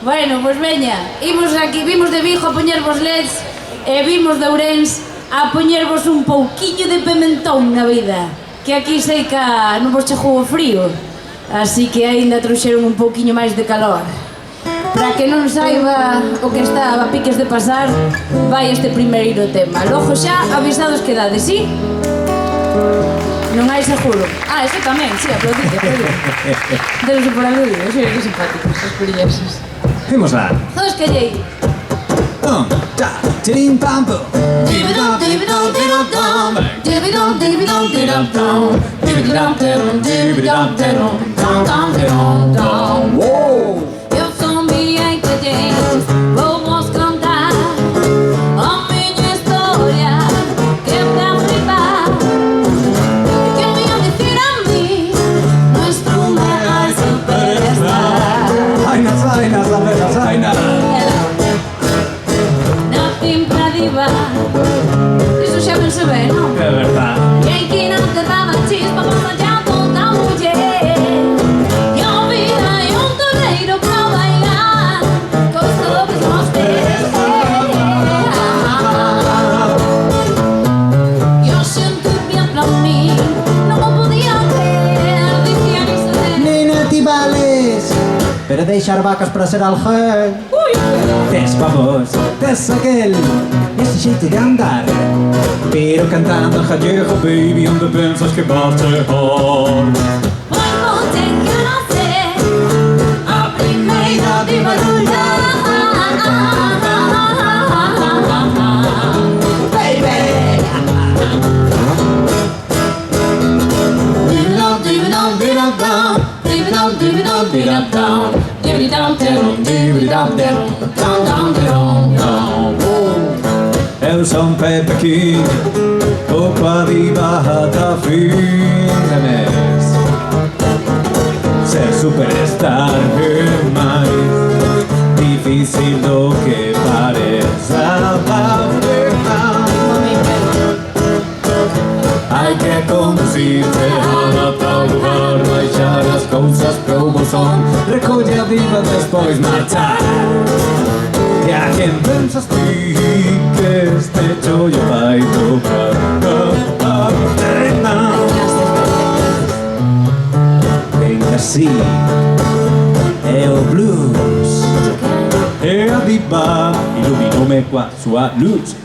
Bueno, pois veña, imos aquí, vimos de Vigo a poñervos leds e vimos de Ourense a poñervos un pouquiño de pimentón na vida, que aquí sei que non vos chegou o frío, así que aínda trouxeron un pouquiño máis de calor. Para que non saiba o que está a piques de pasar, vai este primeiro tema. Logo xa avisados quedades, sí? Non hai seguro. Ah, eso tamén, sí, aplaudite. Dense por aludido, sí, que simpáticos, os curiosos. Imos lá. Todos callei. Tirim pam pum. Dibidom, dibidom, dibidom, dibidom, dibidom, dibidom, dibidom, dibidom, dibidom, dibidom. Wow! Eu sou Bianca James, vou-vos contar a minha história, que é pra flipar. Que me iam dizer a mim, nuestro mar superstar. Zaina, zaina, zaina, zaina. Nasci pra diva, iso xa ben se ve, non? É verdade. E aí que non te daba chispa para fallar toda muller. E a vida é un torneiro pra bailar cos todos os pés. E eu sinto bien pra mí, non o podía creer, dicían isto de... Nena, ti vales, pero deixar vacas para ser alguén. Tes pavos, tes aquel, ese xeito de andar. Pero cantando en gallego, baby, onde pensas que vas chegar? Pois vou ter que nacer a primeira diva do lar. Baby. Dibidom, dibidom, dibidom, dibidom, dibidom, dibidom, dibidom, dibidom, dibidom, dibidom. Eu son Pepe King, copa diva ata fin de mes. Ser superstar é máis difícil do que pareza. Hai que conducirte a tal lugar, baixar as cousas como son, recolle a diva despois marchar. E a quen pensas ti que este chollo vai tocar? Venga así, é o blues. E a diva iluminoume coa súa luz.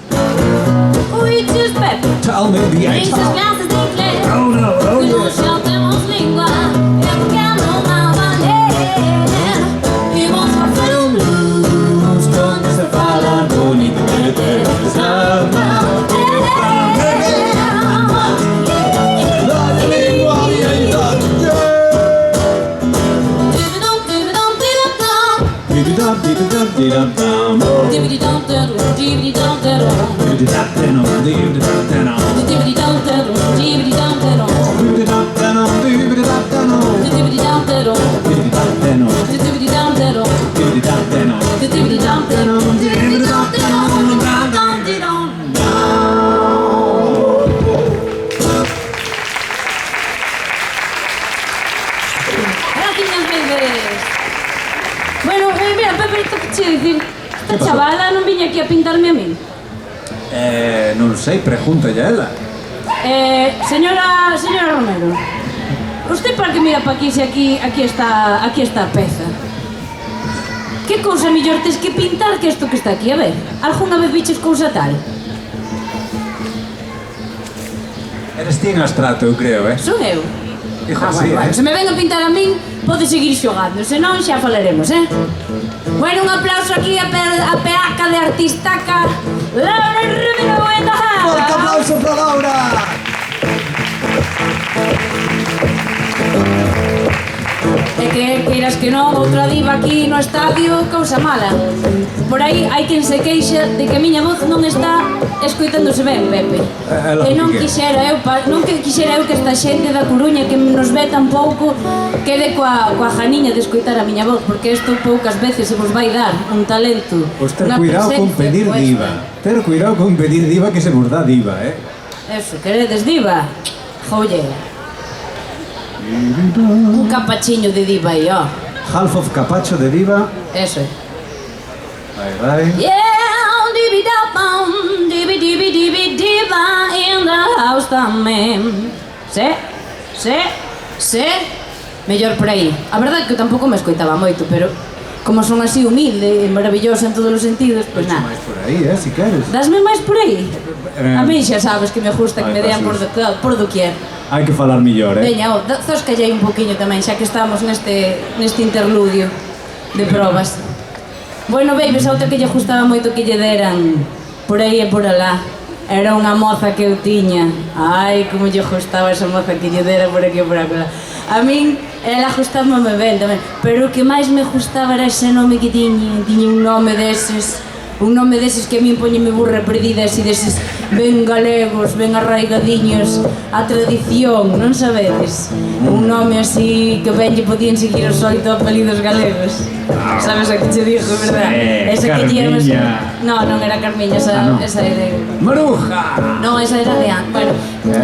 Ui, tios Pepe, Tell me the nem answer. essas graças de inglês. Oh no, oh Que no yes. chão temos língua, é porque não há valer. E vamos fazer um blues quando se fala bonito de Teresa. Bueno, mira, Pepe, isto que che dicir. Esta chavala non viña aquí a pintarme a min. Non sei, pregúntalle a ela. Señora Romero, usted para que mira pa aquí se aquí está a peza? Que cousa mellor tes que pintar que isto que está aquí? A ver, algunha vez viches cousa tal? Eres ti en abstrato, eu creo, Son eu? Hijo, Bueno, sí, bueno, se me ven a pintar a min, pode seguir xogando, senón xa falaremos, Bueno, un aplauso aquí a peaca de artistaca Laura Rubino Buena. Forte aplauso para Laura! E que queiras que non, outra diva aquí no estadio, cousa mala. Por aí hai quen se queixa de que a miña voz non está escoitándose ben, Pepe. E non quixera eu que esta xente da Coruña que nos ve tan pouco quede coa janiña de escoitar a miña voz, porque isto poucas veces se vos vai dar un talento. Pois ter cuidado con pedir diva. Ter cuidado con pedir diva que se vos dá diva, Eso, queredes diva? Jolle. Un capachiño de diva aí, ó. Half of capacho de diva. Eso é. Vai. Yeah, dibi-da-bum, dibi-dibi-dibi-diba, in the house tamén. Se, mellor por aí. A verdade é que tampouco me escoitaba moito, pero como son así humilde e maravillosa en todos os sentidos, pois nada. máis por aí, si queres. Dasme máis por aí? A mí xa sabes que me gusta que me dean por doquier. Hai que falar millor, Veña, zoscallei un poquinho tamén, xa que estamos neste interludio de probas. Bueno, babies, a outra que lle gustaba moito que lle deran por aí e por alá. Era unha moza que eu tiña. Ai, como lle gustaba esa moza que lle dera por aquí e por alá. A min, ela gustábame ben tamén, pero o que máis me gustaba era ese nome que tiña. Tiña un nome deses que a min poñeme burra perdida, así deses ben galegos, ben arraigadiños a tradición, non sabedes? Un nome así que ben lle podían seguir os 8 apelidos galegos. Sabes a que che digo, verdad? Carmiña. Non era Carmiña, esa era... Maruja! Non, esa era de antes. Bueno,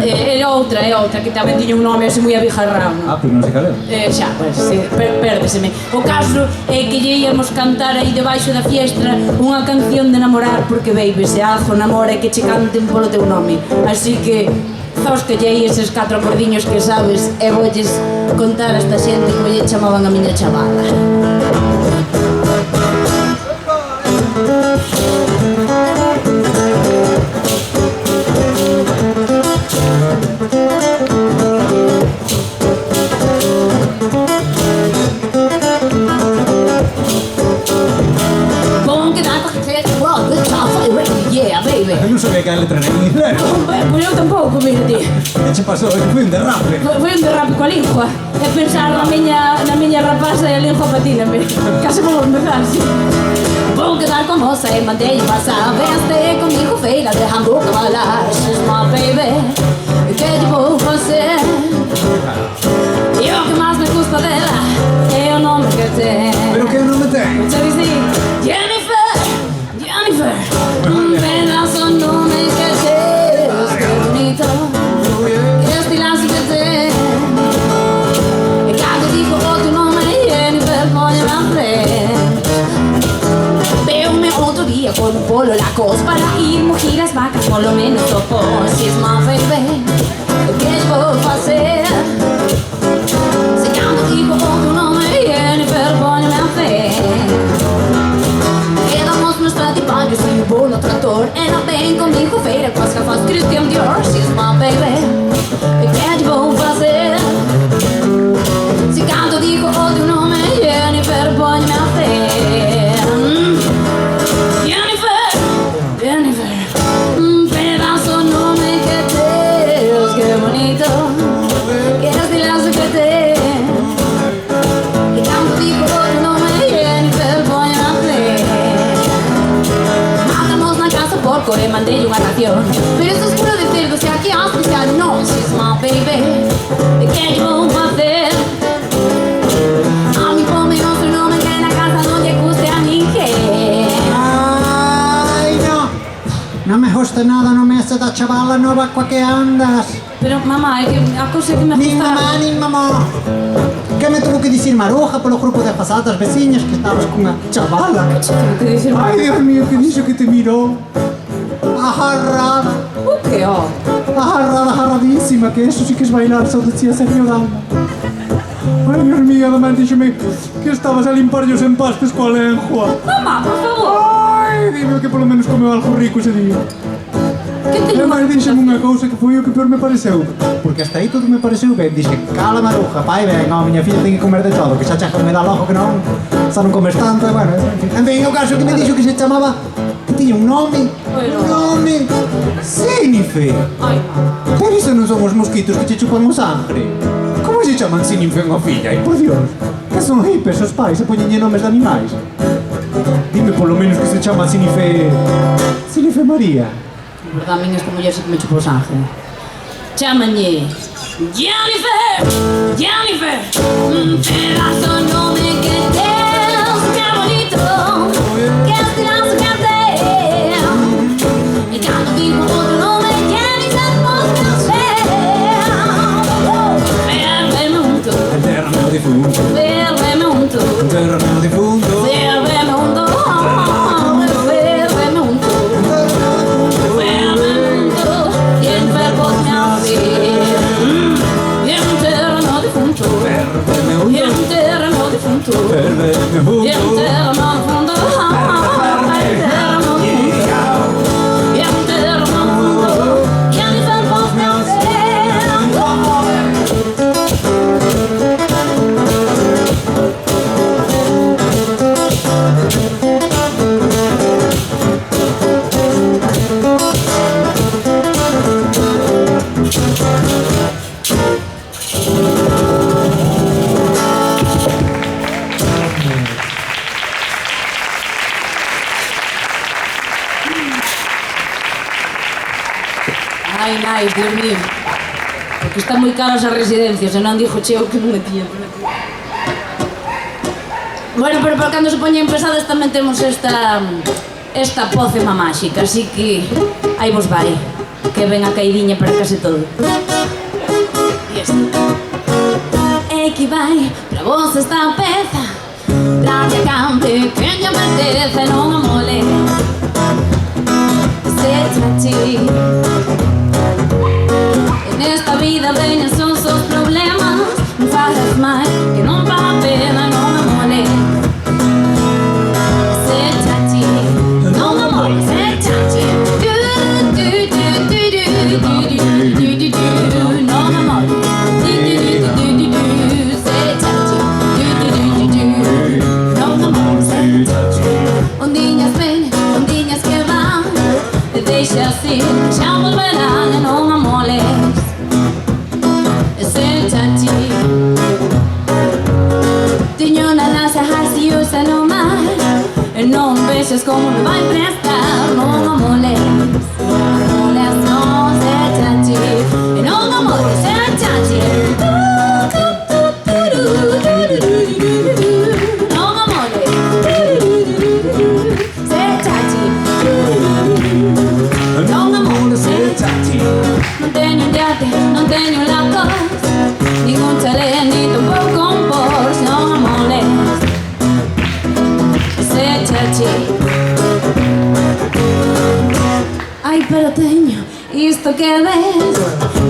era outra, que tamén tiña un nome así moi abijarrao. Pois non sei cal é. Xa, pues, sí, pérdeseme. O caso é que lle íamos cantar aí debaixo da fiestra unha canción de namorar, porque baby, se algo namora é que che canten polo teu nome. Así que zosquellei eses 4 acordiños que sabes e volles contar a esta xente como lle chamaban a miña chavala. Non sabía que a letra era en inglés. Pois eu tampouco, mira ti. Que che pasou? Foi un derrape. Foi un derrape coa lingua. E pensar na miña rapaza e a lingua patíname. Case vou empezar, así. Vou quedar con vos e mandei pasar. Veste comigo feira de Hamburgo a bailar. She's my baby. Que lle vou facer? E o que máis me gusta dela é o nome que ten. Pero que nome ten? Xa dixi, Jennifer. Un pedazo nome que tens, que bonito. Que estilazo que ten. E cando digo o teu nome, Jennifer, póñeme a frente. Veume outro día con un polo lacos para ir mugir as vacas, polo menos o pon. She's my baby, que vou facer? Se cando digo o teu nome, Jennifer, póñeme a frente. Quedamos no Stradivarius e o bolo no trator. Ela vem comigo feira com as garrafas Christian Dior. She's my baby, que vou fazer? Se canto digo o teu nome, Jennifer, põe-me a fé. Jennifer, un pedazo nome que tens, que bonito, que estilazo que tens. E canto digo o teu nome, Jennifer, põe-me a fé. Matamos na casa porco e mandei unha ración, pero eso es puro de cerdo, se aquí auspicia non. She's my baby, que lle vou facer? A mi ponme outro nome que na casa non lle guste a ninguén. Ay, no. No me gusta nada, no me hace da chavala nova coa que andas. Pero mamá, é que a cousa que me Nin gusta... mamá, nin mamá. Que me tuvo que dicir Maruja polo grupo de pasadas veciñas que estabas cunha chavala. Tengo que dicir... Ai, Dios mío, que dixo que te mirou. Ajarrada. O que, ó? Ajarrada, ajarradísima, que eso sí que es bailar, só decía señora. Ai, Dios mío, además díxome que estabas a limpar os empastes coa lengua. Mamá, por favor. Ai, dime que polo menos comeu algo rico ese día. Que E teño... máis díxeme unha cousa que foi o que peor me pareceu. Porque hasta aí todo me pareceu ben. Dixe, cala Maruja, pai, ben, ó, miña filla ten que comer de todo, que xa chega me dá logo que non, xa non comes tanto, e bueno, en fin, o caso que me dixo que se chamaba, que tiña un nome, Sinife. Ai, Pero iso non son os mosquitos que che chupan o sangre. Como se chaman Sinife unha filla? Ai, por Dios, que son hipes os pais e poñenlle nomes de animais. Dime polo menos que se chama Sinife María. en verdad, a min esta muller sí que me chupou sangre. Chámanlle... Jennifer, un pedazo nome que tens, que bonito, que estilazo que tens. E cando digo outro nome, Jennifer, ponme a fé. Ferve mundo, Enterrame o difunto, ferve mundo, enterrame o difunto. ferve mundo. fundo. E enterro no fundo, enterro no fundo, e enterro no fundo, e a missão pode não ser como Ai, Dios mío. Porque están moi caras as residencias, e non dixo cheo que non me tiña prometido. Bueno, pero para cando se poñen pesadas tamén temos esta pócema máxica, así que aí vos vai, que ven a caídiña para case todo. E esta. E que vai para vos esta peza, pra que cante que lle apetece, non me mole. Se trate nesta vida veñan son os problemas, non fagas máis que non vale a pena, non me mole. Se chachi, non me mole, se chachi. Non me mole. Se chachi. Non me mole, se chachi. Ondiñas ven, ondiñas que van, deixa así, xa volverán, non me mole. Teño na lanza harciosa no mar, non vexas como me vai prestar, non me moles, non se chachi, non me moles, se chachi. Non me moles, se chachi. Non me moles, se chachi. Non teño un yate, non teño la cos, ningún chalet, ni tampouco un Porsche, non me molest. Se chachi. Ai, pero teño isto que ves,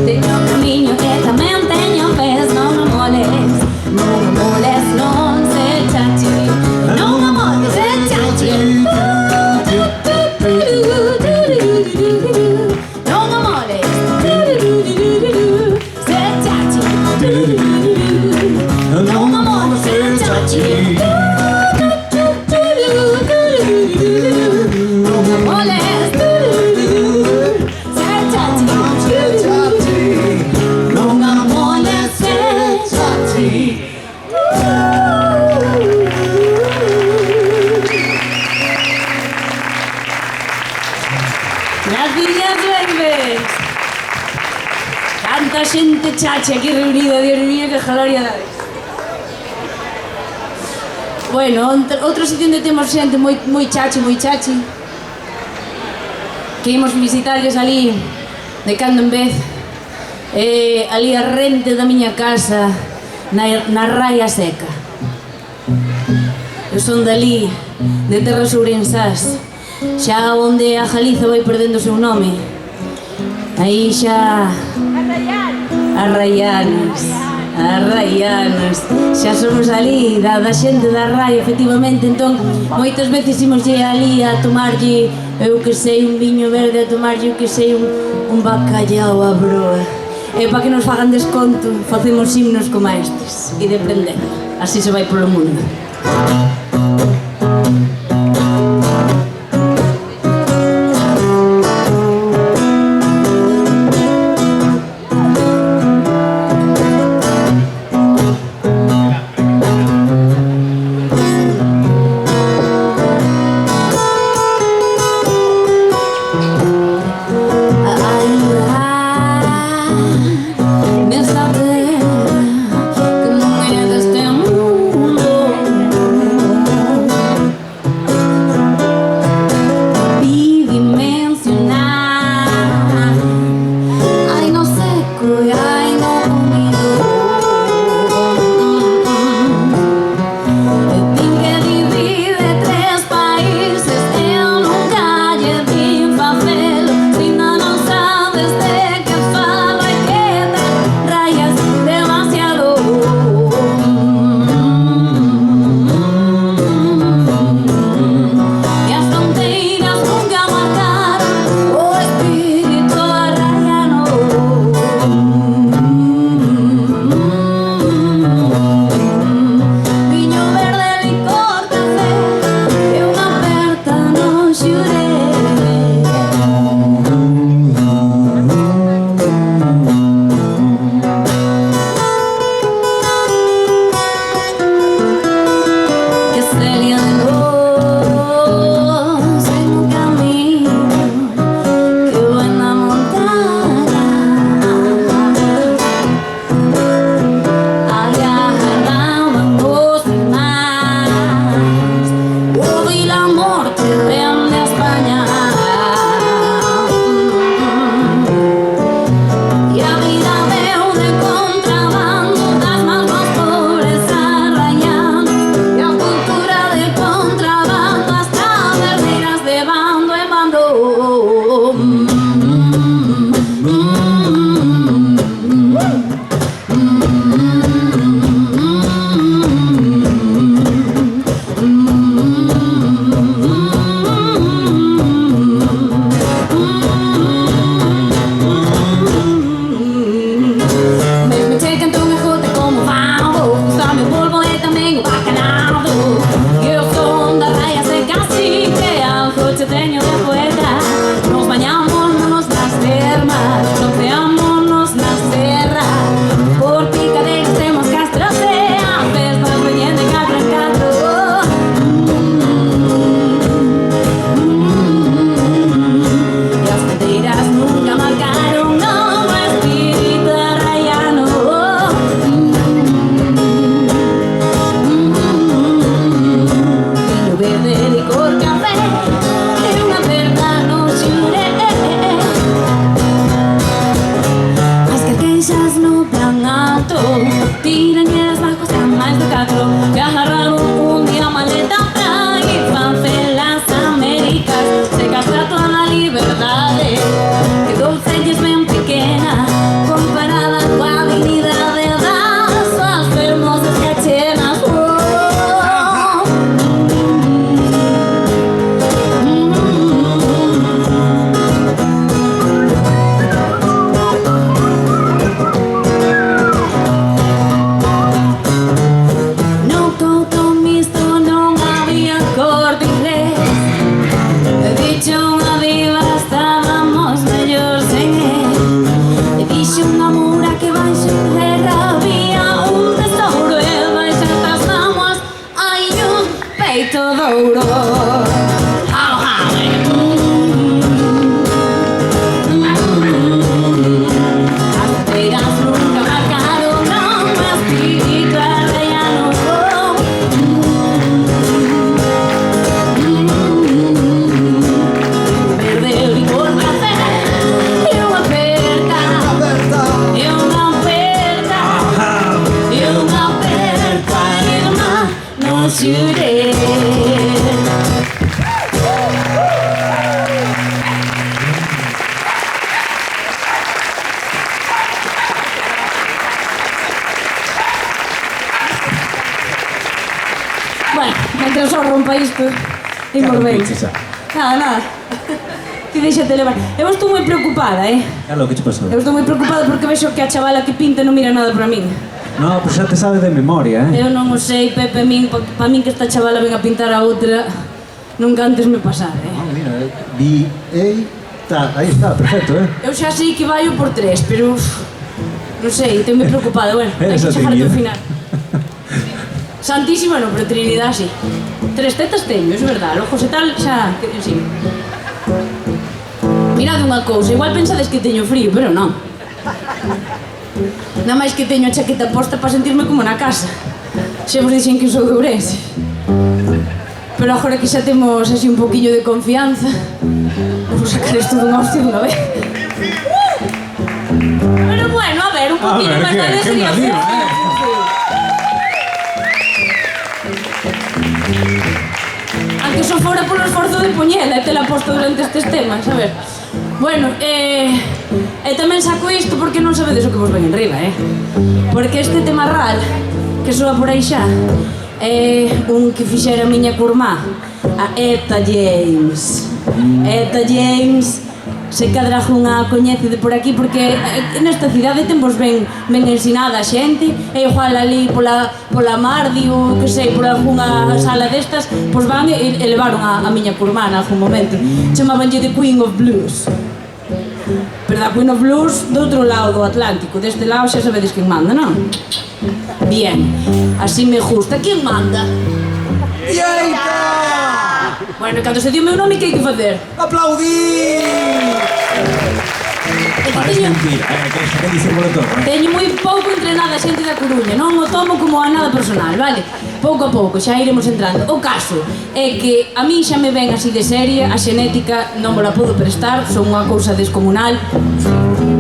teño camiño e tamén teño pés, non me molest, non me molest, non se chachi. Non me molest, se chachi. Non me molest, se chachi. Non me molest, se chachi. Non me molest, se chachi. Non me molest, se chachi. Gracias, duendes. Tanta xente chachi aquí reunida, Dios mío, que jaloria dades. Bueno, outro sitio onde temos xente moi chachi, que imos visitarles ali de cando en vez, ali a rente da miña casa, na Raia Seca. Eu son dali, de terras ourensás, xa onde a Galiza vai perdendo o seu nome. Aí xa... Arraianos, xa somos ali, da xente da Raia, efectivamente. Entón, moitas veces imoslle ali a tomarlle, eu que sei, un viño verde, a tomarlle, eu que sei, un bacallao a broa. E para que nos fagan desconto, facemos himnos como estes, e de prender, así se vai polo mundo. Nesta terra que non é deste mundo, feito de ouro. As feiras nunca marcaron o meu espírito arraiano. Perdeu licor na fé e uma perca. Eu não perca, eu não perco a irmã, não jurei. Bueno, mentre só rompa isto, imos ben. Nada. Que deixate levar. Eu estou moi preocupada, Carlos, que che pasou? Eu estou moi preocupada porque vexo que a chavala que pinta non mira nada para min. No, pues xa te sabe de memoria, Eu non o sei, Pepe, pa min que esta chavala ven a pintar a outra, nunca antes me pasara, Mira, ahí está, perfecto, Eu xa sei que vai o por 3, pero... non sei, estou moi preocupada, bueno, hai que Esa chegar tiña. ao final. Santísima non, pero Trinidad sí. 3 tetas teño, é verdade, ojos e tal, xa... sí. Mirad unha cousa, igual pensades que teño frío, pero non. Nada máis que teño a chaqueta posta para sentirme como na casa. Xa vos dixen que sou de Ourense. Pero agora que xa temos así un poquillo de confianza, vamos sacar isto dunha hostia dunha vez. Pero bueno, a ver, un poquillo máis vale sería fácil. Aunque só fora polo esforzo de poñela e tela posto durante estes temas, a ver. Bueno, tamén saco isto porque non sabedes o que vos ven en riba, Porque este tema ral, que soa por aí xa, é un que fixera a miña curmá, a Eta James. Eta James, se cadra unha coñece de por aquí porque nesta cidade temos ben ensinada a xente e igual ali pola Mardi ou que sei, por algunha sala destas pois van e levaron a miña curmá en algún momento, chamabanlle The Queen of Blues, pero da Queen of Blues do outro lado do Atlántico, deste lado xa sabedes quen manda, non? Bien, así me gusta. Quen manda? ¡Yeita! Bueno, cando se dio o meu nome, que hai que facer? ¡Aplaudí! Parece mentira, que dicen polo todo, Teño moi pouco entrenada a xente da Coruña, non o tomo como a nada personal, vale? Pouco a pouco, xa iremos entrando. O caso é que a mí xa me ven así de serie, a xenética non me la podo prestar, son unha cousa descomunal.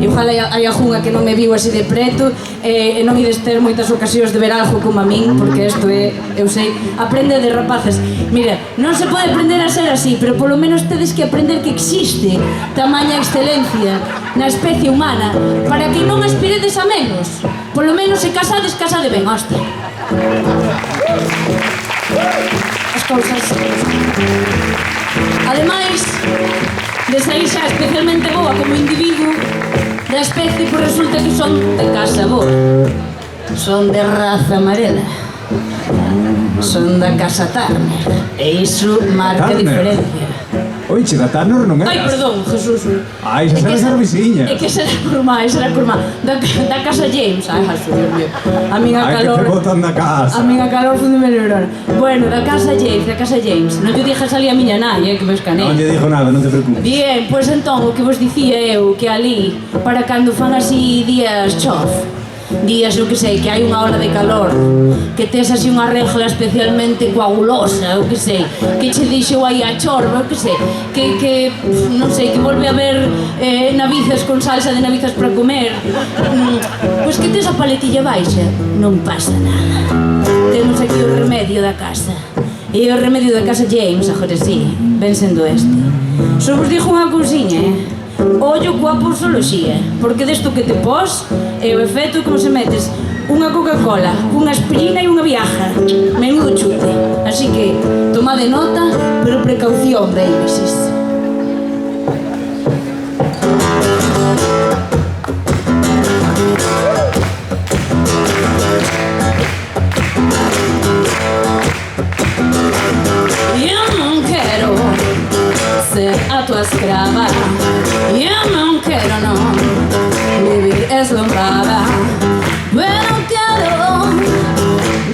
E ojalá hai algunha que non me viu así de preto e non ides ter moitas ocasións de ver algo como a min, porque isto é, eu sei, aprende de rapaces. Mira, non se pode aprender a ser así, pero polo menos tedes que aprender que existe tamaña excelencia na especie humana para que non aspiredes a menos. Polo menos se casades, casade ben, hostia. As cousas. Ademais, de sair xa especialmente boa como individuo da especie, pois resulta que son de casa boa. Son de raza amarela. Son da casa Turner. E iso marca diferencia. Oiche, da Turner non eras. Ai, perdón, Jesús. Ai, xa sabes a visiña. É que será curmá, da casa James. Ai, Jesús, Dios mío. A minha calor... Ai, que te botan da casa. A minha calor foi de melhorar. Bueno, da casa James. Non te dixas ali a miña nai, que me escanei. Non lle dixo nada, non te preocupes. Bien, pois entón, o que vos dicía eu, que ali, para cando fan así días chof, días, eu que sei, que hai unha hora de calor, que tes así unha regla especialmente coagulosa, eu que sei, que che deixou aí a chorba, eu que sei, que non sei, que volve a haber navizas con salsa de navizas para comer, pois que tes a paletilla baixa, non pasa nada. Temos aquí o remedio da casa. E o remedio da casa James, agora sí, ven sendo este. Só vos dixo unha cousiña, ollo coa posoloxía, porque desto que te pos é o efecto como se metes unha Coca-Cola, unha aspirina e unha viaja. Menudo chute. Así que, tomade nota, pero precaución, babies. Eu non quero ser a tua escrava. Eu non quero, non, vivir eslombrada. Pero quero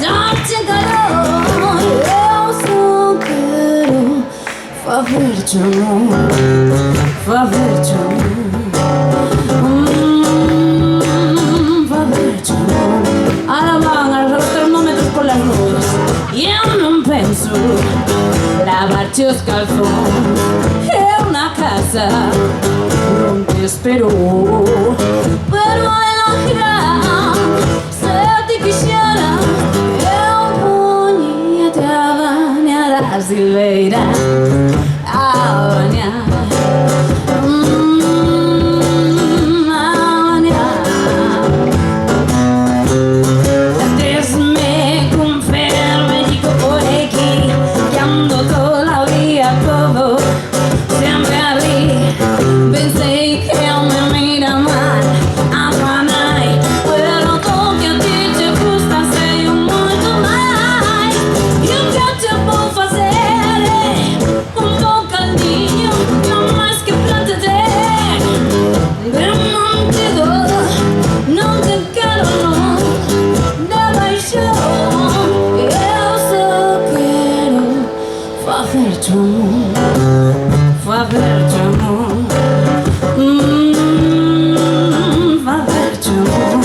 darte calor. Eu sou fazer-te amor, fazer-te amor, fazer-te amor. Ahora van los termómetros por las nubes y eu non penso lavarte os calzóns. É unha casa non te espero, pero elogiar se te quixera eu poñíate a bañar a silveira, a bañar. Fazer-te amor, fazer-te amor, fazer-te amor.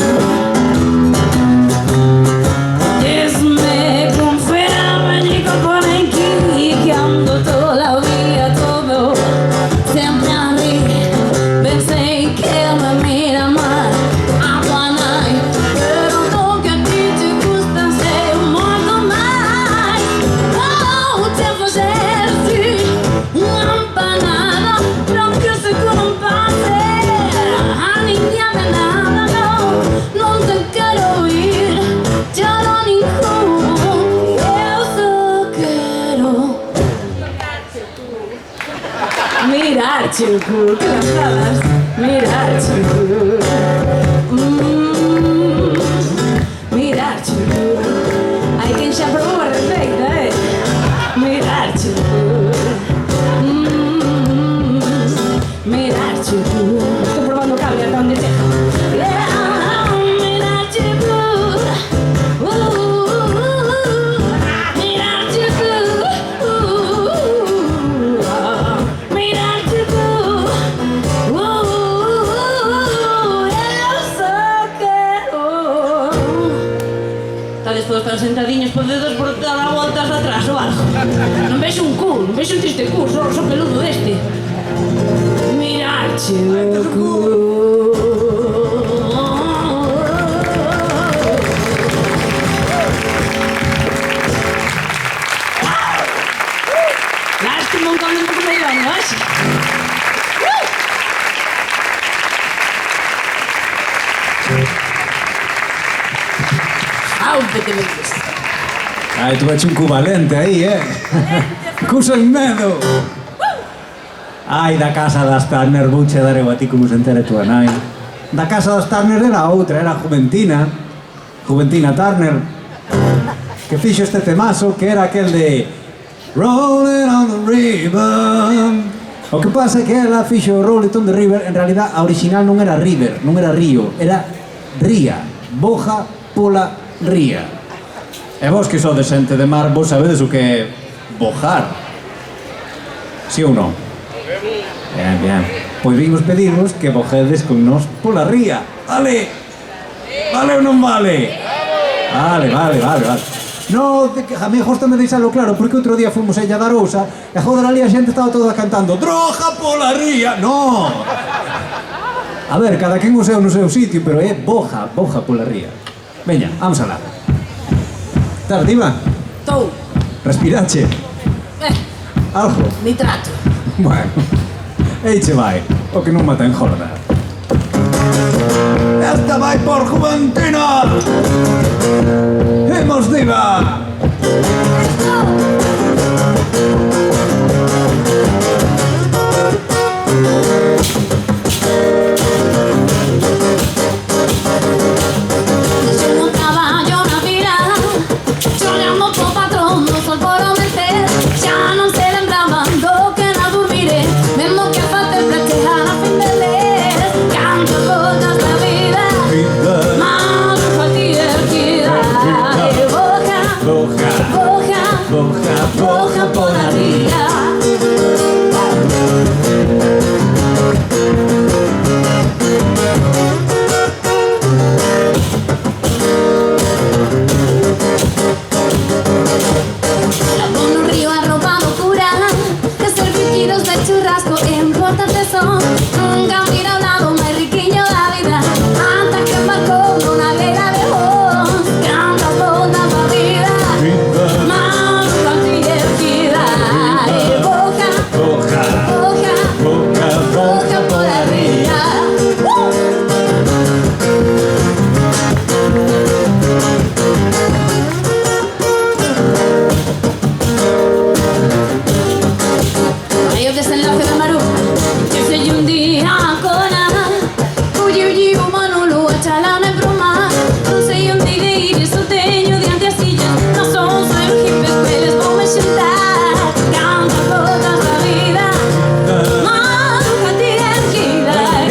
Diz-me con ferme, dico por aquí, que ando toda la vida todo sempre a rir. Pensei que me mira mal, apanai, pero lo que a ti te gusta sei moito máis. Vou te fazer-te uma empanada para que se não passe a ninguém de nada, não te quero ir, já não nenhum, eu só quero mirar-te o cu, que lembradas, mirar-te o cu, mirar-te o cu. Hai quen xa probou a receita, mirar-te o cu, mirar-te o cu. Estou probando o cable ata onde chega. Mirar-te o cu, mirar-te o cu, mirar-te o cu, eu só quero. Estades todos tan sentadiños, podedes por dar voltas atrás ou algo. Non vexo un cu, non vexo un triste cu, só peludo este. Mirar-te o cu. Lástima un cambio un pouco medio año, hoxe. Áupete, me dices. Ai, tu veche un cu valente aí, Cu sen medo. Ai, da casa das Turner, vouche dar eu a ti como se entere tua nai. Da casa das Turner era outra, era Juventina Turner, que fixo este temazo que era aquel de Rolling on the River. O que pasa é que ela fixo Rolling on the River, en realidad a original non era River, non era río, era ría, boja pola ría. E vos que sodes xente de mar, vos sabedes o que é bojar. Si ou non? Bien, bien. Pois vimos pedirvos que bojedes con nos pola ría. Vale? Vale ou non vale? Vale. No, a mí me deixalo claro, porque outro día fomos a Illa da Arousa e a joder ali a xente estaba toda cantando Droga pola ría. No! A ver, cada quen o seu no seu sitio, pero é boja pola ría. Veña, vamos alá. Estás diva? Estou. Respirache? Algo? Nitrato. Bueno, eiche vai, o que non mata engorda. Esta vai por Juventina! Imos diva! Yo un caballo na vira, yo llamo po patrón, no sol por meter, xa non se lembraban do que na dormiré, mesmo que falte practicar a fin de mes, canto gotas da vida, más cualquier quida, boja, boja, boja, son. Nunca mira un lado máis riquiño da vida, ata que marcou nunha leira de voz. Canta toda a vida, más contigo boca, Boca, boca, boca, boca por arriba. Hay un desenlace de Maru, que se lle un día con Ana. Uyi, uyi, Manolo, chalame broma. Non sei onde ir, só teño diante as sillas. Non son os hippies, peles vou me xuntar. Canta todas da vida, mas nunca tiren que dar.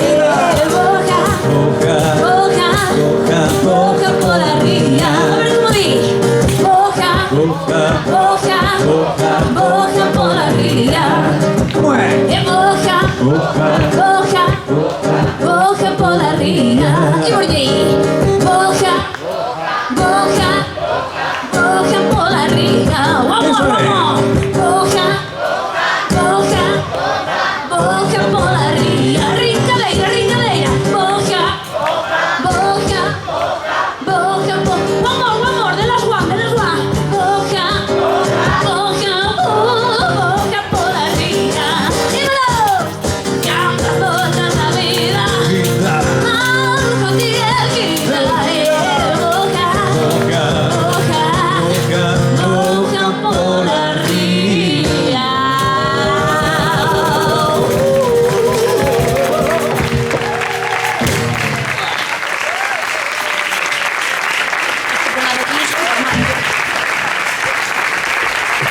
Boca, boca, boca, boca, boca por arriba. A ver como di. Boca, boca, boca, boca, boca por arriba. Como é? Boca, boca, boca, boca por arriba. E por aí. Boca, boca, boca por arriba. Vamos, vamos. Boca, boca, boca por arriba. Rincadeira, rincadeira. Boca, boca, boca por... Vamos, vamos, de las Juan, de las Juan. Boca, boca, boca por arriba. Dímelo. Canta toda la vida. Más contigo que boca, boca, boca, boca por arriba.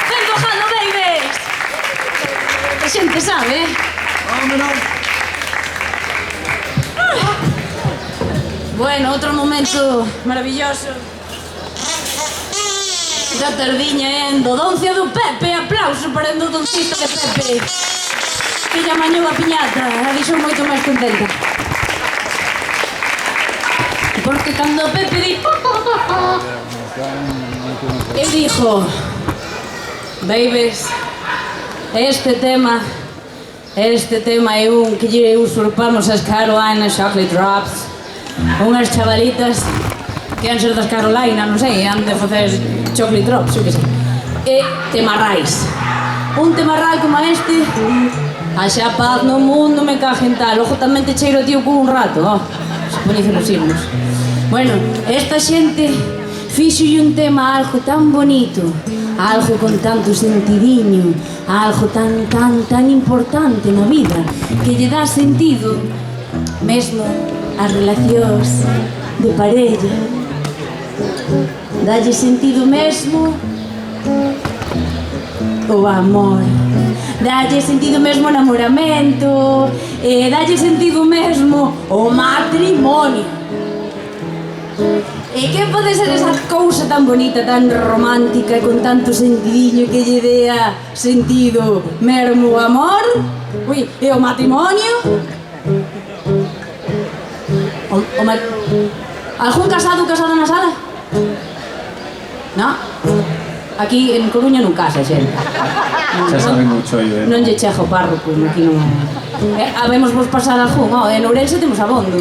Ven bajando, babies. A xente sabe, Bueno, outro momento maravilloso da tardiña en do Doncia do Pepe. Aplauso para o doncista de Pepe, que lle amañou a piñata, a dixou moito máis contenta. Porque cando Pepe di... E dixo: babies, este tema é un que lle usurpamos as Carolina Chocolate Drops, unhas chavalitas que han ser das Carolina, non sei, han de facer chocolate drops, eu que sei. E temarrais. Un temarral como este, haxa paz no mundo, me cajen tal. Ojo, tamén te cheiro tío con un rato, se poñece nos himnos. Bueno, esta xente fixolle un tema algo tan bonito, algo con tanto sentidiño, algo tan importante na vida, que lle dá sentido mesmo as relacións de parella. Dalle sentido mesmo o amor, dalle sentido mesmo o namoramento, e dalle sentido mesmo o matrimonio. E que pode ser esa cousa tan bonita, tan romántica e con tanto sentidiño que lle dea sentido mesmo o amor? Ui, e o matrimonio? Algún casado na sala? No? Aquí en Coruña non casa, xente. xa saben mucho aí, Non lle chega o párroco, aquí non... Habemos vos pasar algún, en Ourense temos abondo.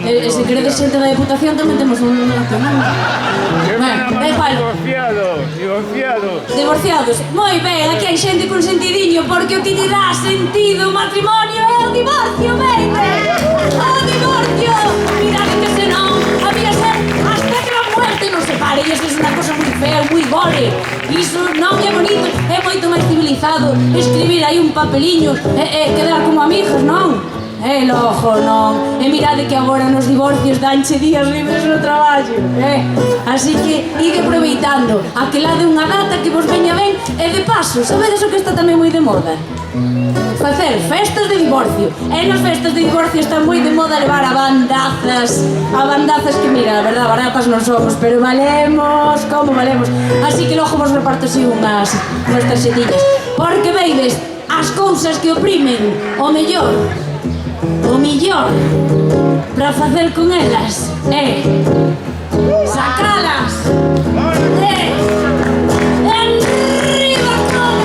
E se queredes xente da Deputación tamén temos un... Bueno, da igual. Divorciados. Moi ben, aquí hai xente con sentidiño, porque o que lle dá sentido o matrimonio é o divorcio, baby! O divorcio! Mirade que senón había ser hasta que a muerte nos separe, e iso é unha cosa moi fea, moi gore. Iso non é bonito, é moito máis civilizado escribir aí un papeliño e quedar como amigas, non? Lojo, non. E mirade que agora nos divorcios danche días libres no traballo, Así que ide aproveitando aquela de unha data que vos veña ben, e de paso, sabedes o que está tamén moi de moda? Facer festas de divorcio. E nas festas de divorcio está moi de moda levar a bandazas que, mira, a verdad, baratas non somos, pero valemos, como valemos. Así que logo vos reparto así unhas tarxetillas. Porque, babies, as cousas que oprimen, o mellor para facer con elas é sacalas enriba con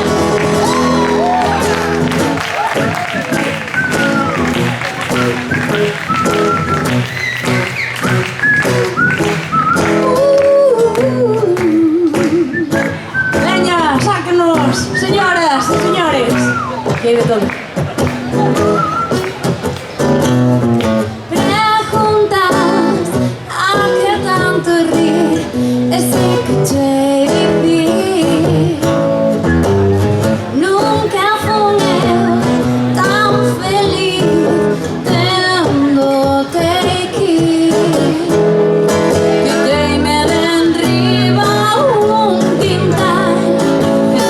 E hai de todo. Preguntas a que tanto rir, e sei que te hei dicir. Nunca fui eu tan feliz tendo-te aquí. Quedei-me de enriba un quintal,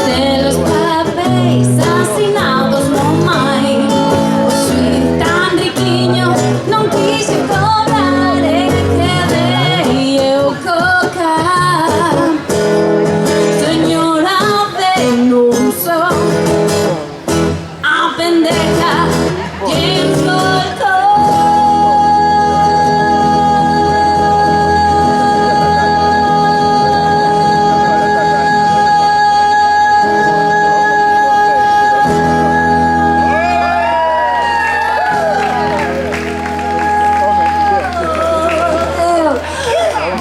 de los papéis asinados no mai. Fui tan riquiño, non quise cobrar e quedei eu coca. Señora, ven un sol, a pendeja quen soltou.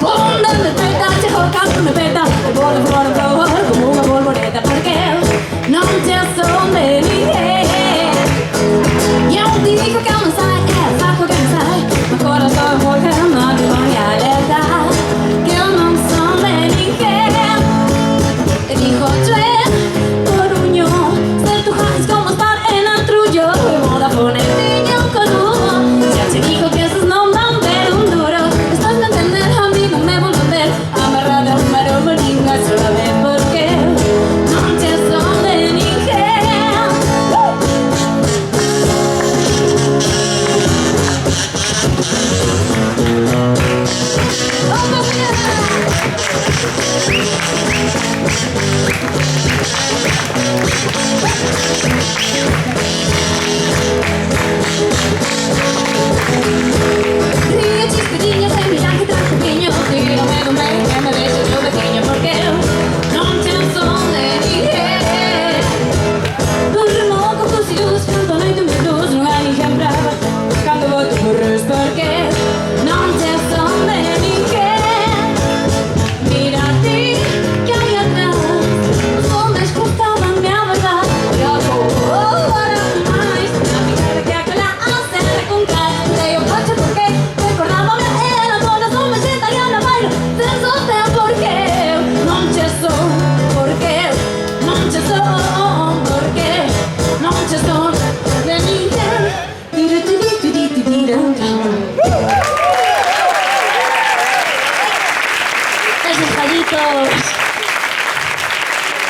Bonde me peta, che jocando me peta, bora, bora, bora, como unha borboleta, porque eu non te son de ninguén. E eu digo que eu non sai, saco que non sai, meu coração é porque non te vai alertar, que eu non son de ninguén. E dijo tren, Coruño, se tu haces como estar en Atrullo, e Vodafone tiña un conudo. Se te dijo que esos non van ver un duro, estás me entender, a mí non me volvo a ver, amarrada a un maromaringa, sola ve porque non te son de ninguén. Oh, ríe chispediños e mira que trajo piño, dígame dun ben que me deixe o veciño, porque eu non te son de ninguén. Un remoco cos ilus, canta noite un blues, non hai ninguén brava, cando voto corres, porque non te son de ninguén. Mira a ti que hai atrás, os homes contaban-me a verdade, e agora máis, na picada que aquela a serra con cara, dei o coche porque recordábame era todas os homes italiana baila, penso te porque eu non te son, porque eu non te son, porque non te son de ninguén. Esos gallitos.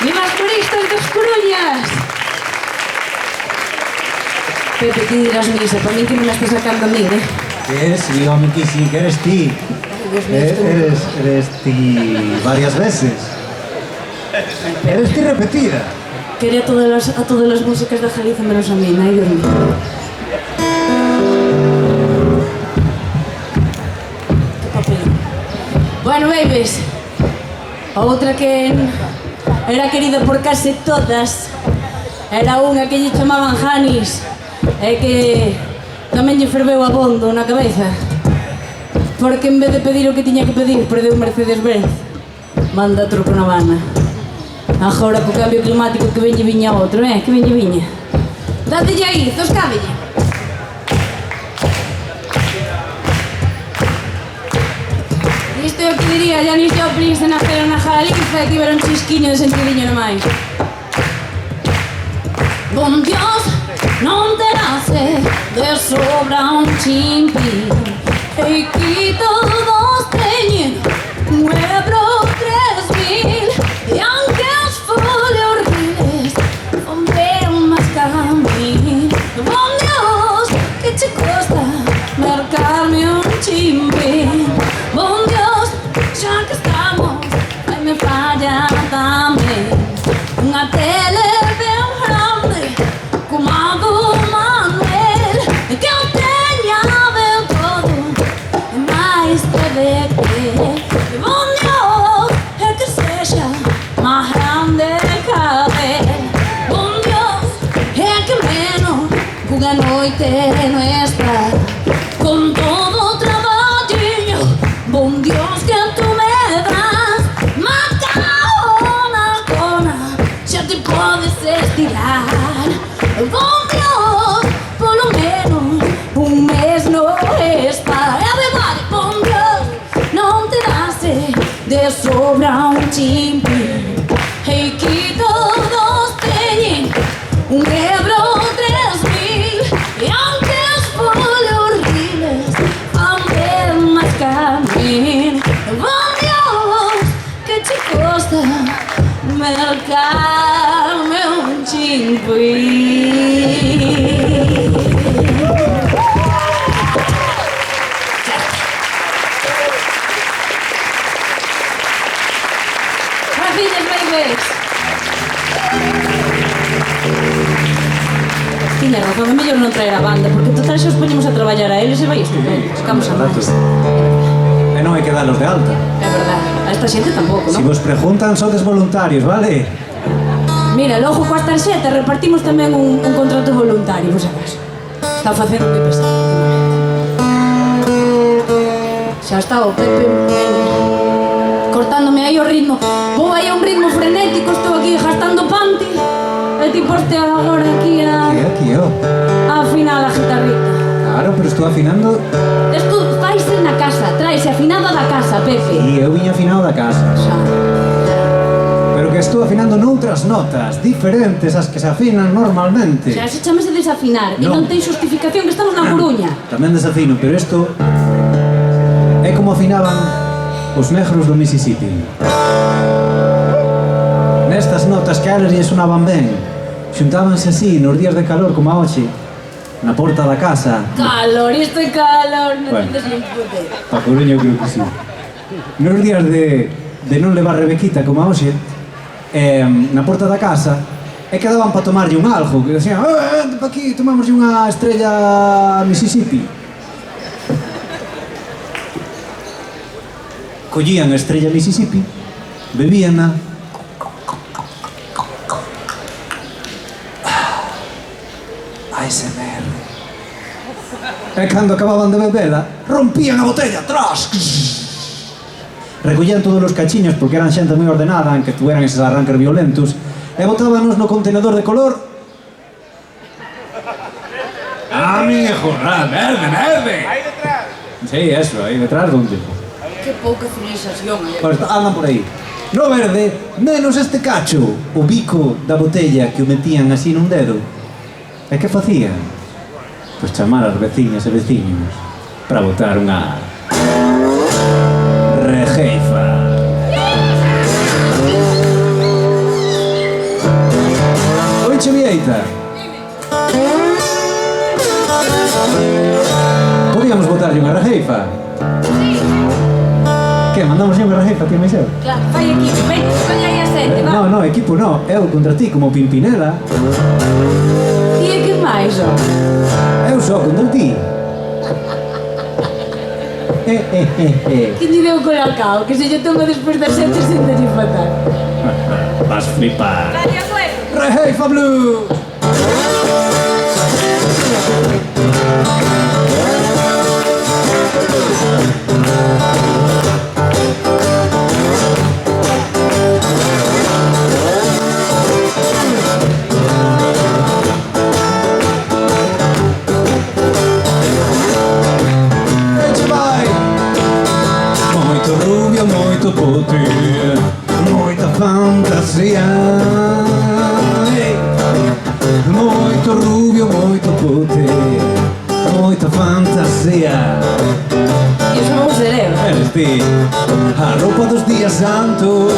Viva os turistas das Coruñas. Pepe, ti dirás misa, para mí que me la estás sacando a mí, Que sí, home, que sí, que eres ti. Dios mío, esto- Eres ti varias veces. Eres ti repetida. Quería a todas las músicas de Galicia menos a mí, no hay Dios mío. Qué papel. Bueno, babies, outra que era querida por case todas era unha que lle chamaban Janis, e que tamén lle ferveu abondo na cabeza, porque en vez de pedir o que tiña que pedir, perdeu Mercedes-Benz, manda troco na Habana. Agora co cambio climático que venlle viña outro, que venlle viña. Dátelle aí, zoscádelle. Isto é o que diría Janis Joplin se naceron na Galiza e tiveron chisquiño de sentidiño nomais. Bon Dios, non te nace de sobra un chimpín, e quito dos teñen, muebro 3000, e aunque os folios riles fondean más camín. Bon Dios, que che costa marcarme un chimpín. Bon Dios, xa que estamos, ai me falla tamén unha tele ben grande como a do Manuel, e que eu teña de todo e máis que de que. E bon Dios, é que sexa máis grande que él. Bon Dios, é que menos unha noite non está con todo o traballiño. Bon Dios, que tú me das macao na cona, xa te podes estirar. Dios, polo menos un mes no es para everybody. Con Dios, non te daste de sobra un chimpi. E que todos teñen un ebro 3000. E aunque os fole horribles van ver máis camín. Con Dios, que che costa mercarme un chimpi. Gracias, babies. Tiña razón, é mellor non traer a banda, porque total xa os poñemos a traballar a eles e vai estupendo. Sacamos a máis. E non hai que dalos de alta. É verdad, a esta xente tampouco, Si non? vos preguntan, sodes voluntarios, vale? Mira, logo coas tarxetas repartimos tamén un contrato voluntario, por si acaso. Está facendo moi pesado. Xa está o Pepe cortándome aí o ritmo. Vou aí a un ritmo frenético, estou aquí gastando panty. E ti poste agora aquí Que aquí, ó. a afinar a guitarrita. Claro, pero estou afinando Isto faise na casa, traese afinada da casa, Pepe. e eu viña afinado da casa. Xa. Pero que estou afinando noutras notas diferentes ás que se afinan normalmente. Xa, se chamase desafinar e Non. non ten justificación que estamos na Coruña. Tamén desafino, pero isto é como afinaban os negros do Mississippi. Nestas notas que a eles lle sonaban ben, xuntábanse así nos días de calor como a hoxe, na porta da casa. Calor, isto é calor, non Bueno. tens nin puta. Pa Coruña eu creo que sí. Nos días de non levar Rebequita como a hoxe, na porta da casa, e quedaban pa tomarlle un algo, que decían, vente pa aquí, tomamoslle unha estrella Mississippi. Collían a estrella Mississippi, bebíanna, ASMR. E cando acababan de bebela, rompían a botella atrás. Recollían todos os cachiños porque eran xente moi ordenada, en que tuveran eses arranques violentos, e botábanos no contenedor de color. ¡Ah, mi jornal! ¡Verde, verde! Aí detrás. Sí, eso, aí detrás, donde? Que pouca civilización, Pues andan por aí. No verde, menos este cacho, o bico da botella que o metían así nun dedo. E que facían? Pois chamar as veciñas e veciños para botar unha rejeifa. Oiche, Vieita. Podíamos botarlle unha rejeifa. Que, mandamos unha rejeifa, tío Maiseu? Claro, fai aquí, ven, coña aí a sete, va. No, equipo no, eu contra ti como Pimpinela. Ti é que máis, ó. Eu só contra ti. Que lle deu colacao, que se lle tomo despois das sete sente-lle fatal. Vas flipar. Gracias, güey. Rejeifa Blue! Eche vai! Moito rubio, moito pote, moita fantasía. Moito rubio, moito pote, moita fantasía. E iso vou ser eu. Eres ti, a roupa dos días santos,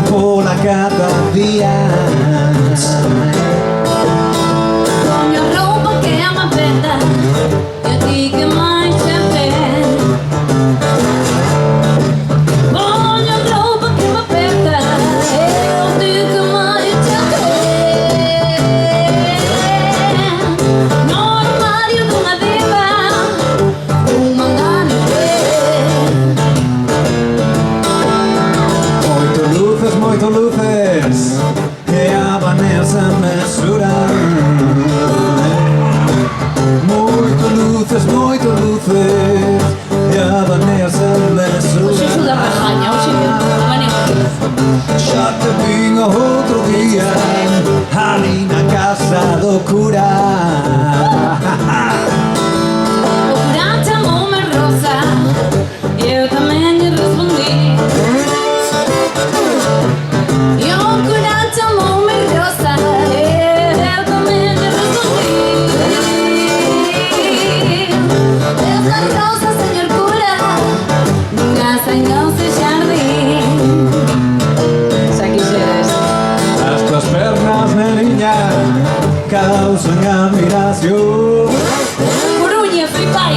pola cada día. Coño, roupa que é unha prenda, e a ti que máis te ven. Coño, roupa que me aperta, e a ti que máis te ven. No armario dunha diva, un mangano Moito luces, que a Vanessa mesura. Moito luces, que a Vanessa mesura. Hoxe suda rajaña, hoxe que manejo. Xa te vin outro día, ali na casa. casa do cura. O cura chamoume Rosa, eu tamén lle respondí. E o cura chamoume Rosa, eu tamén lle respondí. Esta rosa, señor cura, nace en ese jardín. Xa quixeras. As tuas pernas, neniña, causan admiración. Coruña, flipai.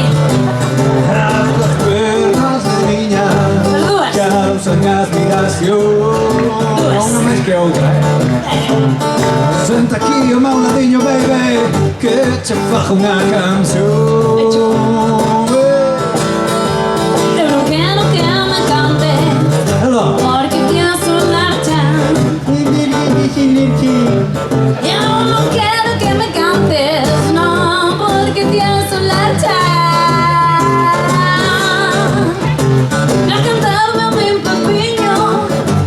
As tuas pernas, neniña, As dúas. causan admiración. Dúas. Unha máis que outra, Senta aquí ao meu ladiño, baby, que che fajo unha canción. Eu non quero que me cantes, Hello. porque pienso marcha. Eu non quero que me cantes, non, porque pienso marchar. Pra cantarme o meu papiño,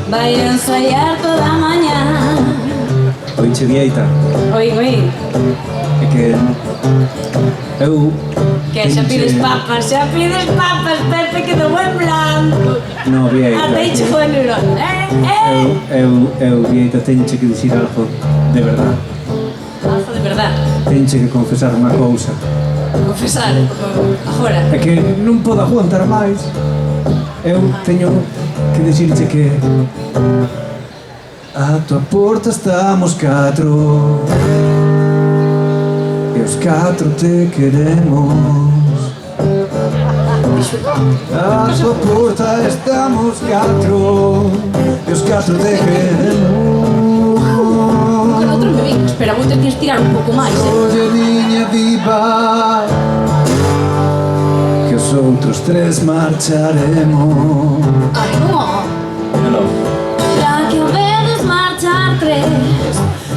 vai ensaiar toda a mañá. Oiche, Vieita, Oi, oi, é que eu que xa pides papas, Pepe, que do buen blanco. No, Vieita, Ateiche foi neurón, eu, Vieita, teñoche que dicir algo de verdad. Algo de verdad, Teñoche que confesar unha cousa. confesar, agora. É que non podo aguantar máis. Eu teño que dicirche que a tua porta estamos catro e os catro te queremos. A tua porta estamos catro e os catro te queremos. Con outro me vin, espera, vou ter que estirar un pouco máis, Oye, niña viva, que os outros tres marcharemos. Ai, non. Xa que vedes marchar tres,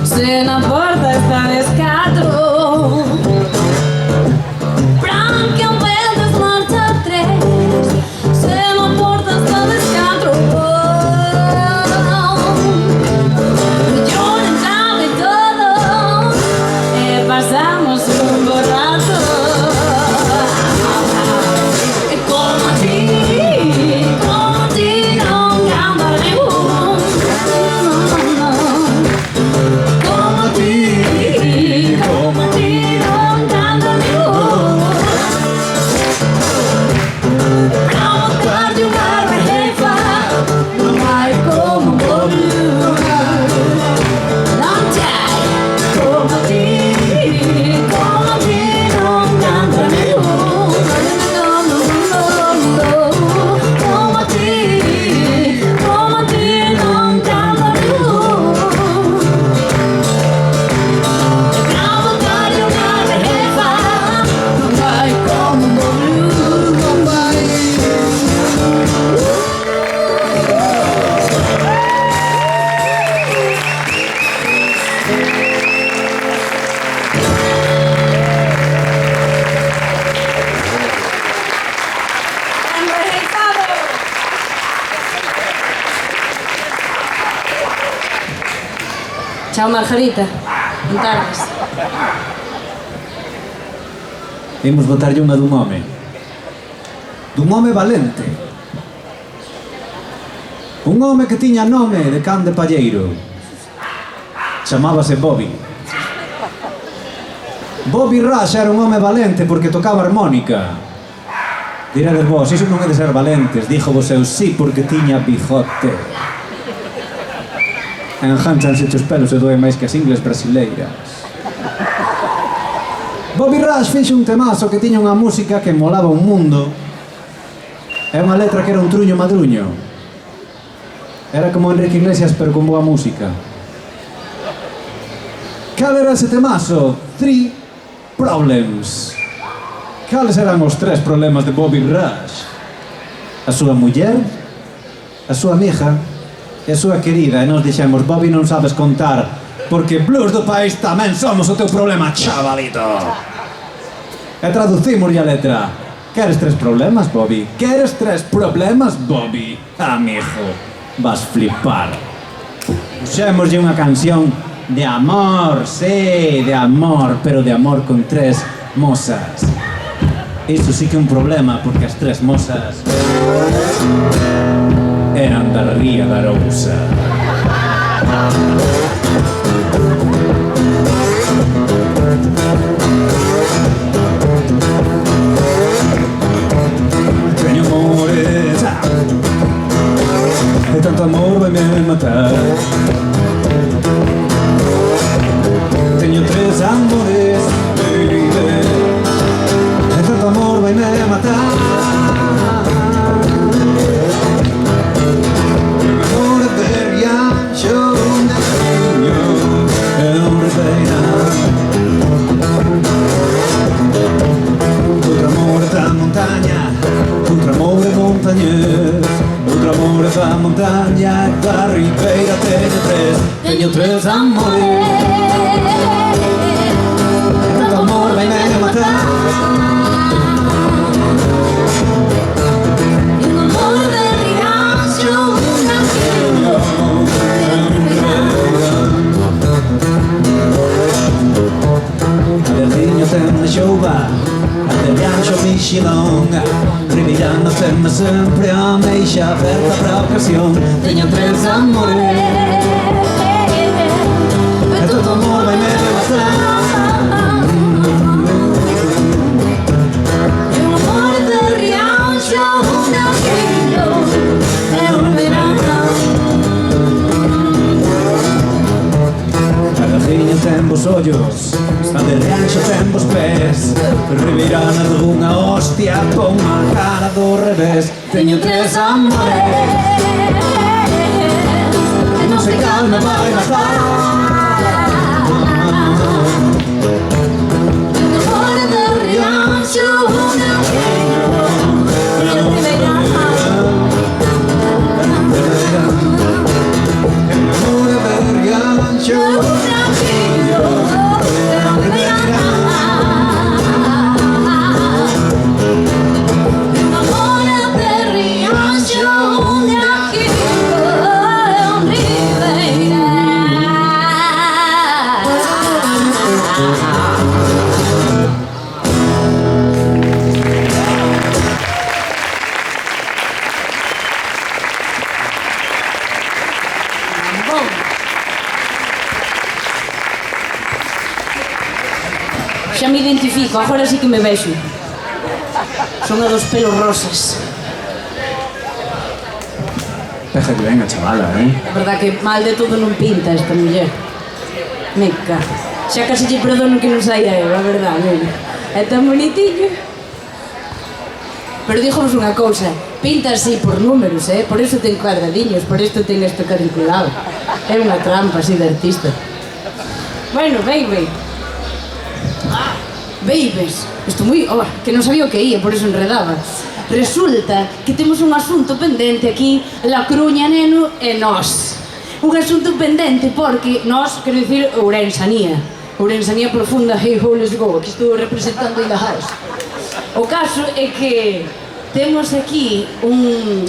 se na porta estades catro. Pra que vedes marchar tres, se na porta estades catro. Yo entraba y todo, pasamos un borracho. Como a ti non canta ningún. Como a ti non canta ningún. Pra botar-te unha rejefa, non hai como un boludo. Non c'hai como a ti non canta ningún. Como a ti non canta ningún. Pra botar-te unha rejefa, non hai como un boludo. Non vai. Chao, Margarita. Non tardes. Imos botarlle unha dun home. Dun home valente. Un home que tiña nome de can de palleiro. Chamábase Bobby. Bobby Rush era un home valente porque tocaba armónica. Diredes vos, iso non é de ser valentes. Dijo vos eu sí porque tiña bigote. Enjanchanse os pelos e doen máis que as ingles brasileiras. Bobby Rush fixo un temazo que tiña unha música que molaba un mundo e unha letra que era un truño madruño. Era como Enrique Iglesias pero con boa música. Cal era ese temazo? 3 Problems. Cales eran os 3 problemas de Bobby Rush? A súa muller, a súa amiga e a súa querida. E nos dixemos, Bobby, non sabes contar, porque blues do país tamén somos o teu problema, chavalito. E traducimos a letra. Queres 3 problemas, Bobby? Queres 3 problemas, Bobby? Amigo, vas flipar. Puxémoslle unha canción De amor, sí, de amor, pero de amor con 3 mozas. Iso sí que é un problema, porque as 3 mozas eran da Ría da Arousa. Teño amores, e tanto amor vai me matar. Teño 3 amores, baby, e tanto amor vai me matar. Un amor de riancho, un niño e un ribeira. Outro amor da montaña, outro amor de montañés. Outro amor da montaña e da ribeira. Teño 3 amores, e tanto amor vai me matar. Un amor de riancho, un angello. Adelhinho ten na xouba, adelhanxo mixilón. Ribeirano ten sempre a meixa aberta pra ocasión. Teño 3 amores, e todo amor vai me matar. Un amor de riancho, un angello. É un verano. Adelhinho ten vos ollos, adelhanxo ten vos pés. Ribeirana dunha hostia con a cara do revés. Teño 3 amores, e non sei cal me vai matar. Un amor de riancho, un angello. É un verano. Amore del riancho, Un angello. É un verano. Un amor de riancho, un angello. É un ribeira. Xa me identifico, agora sí que me vexo. Son a dos pelos rosas. Péjate ben a chavala, É verdad que mal de todo non pinta esta muller. Meca. Xa casi lle perdono que non saia eu, a verdad, nena. É tan bonitiño. Pero díjovos unha cousa, pinta así por números, por eso ten cuadradiños, por isto ten este cuadriculado. É unha trampa así de artista. Bueno, baby. Babies, isto moi... Oh, que non sabía o que ia, por eso enredaba. Resulta que temos un asunto pendente aquí, La Coruña, neno, e nós. Un asunto pendente porque nós, quero dicir, Ourensanía profunda, hey ho, let's go, aquí estou representando in the house. O caso é que temos aquí un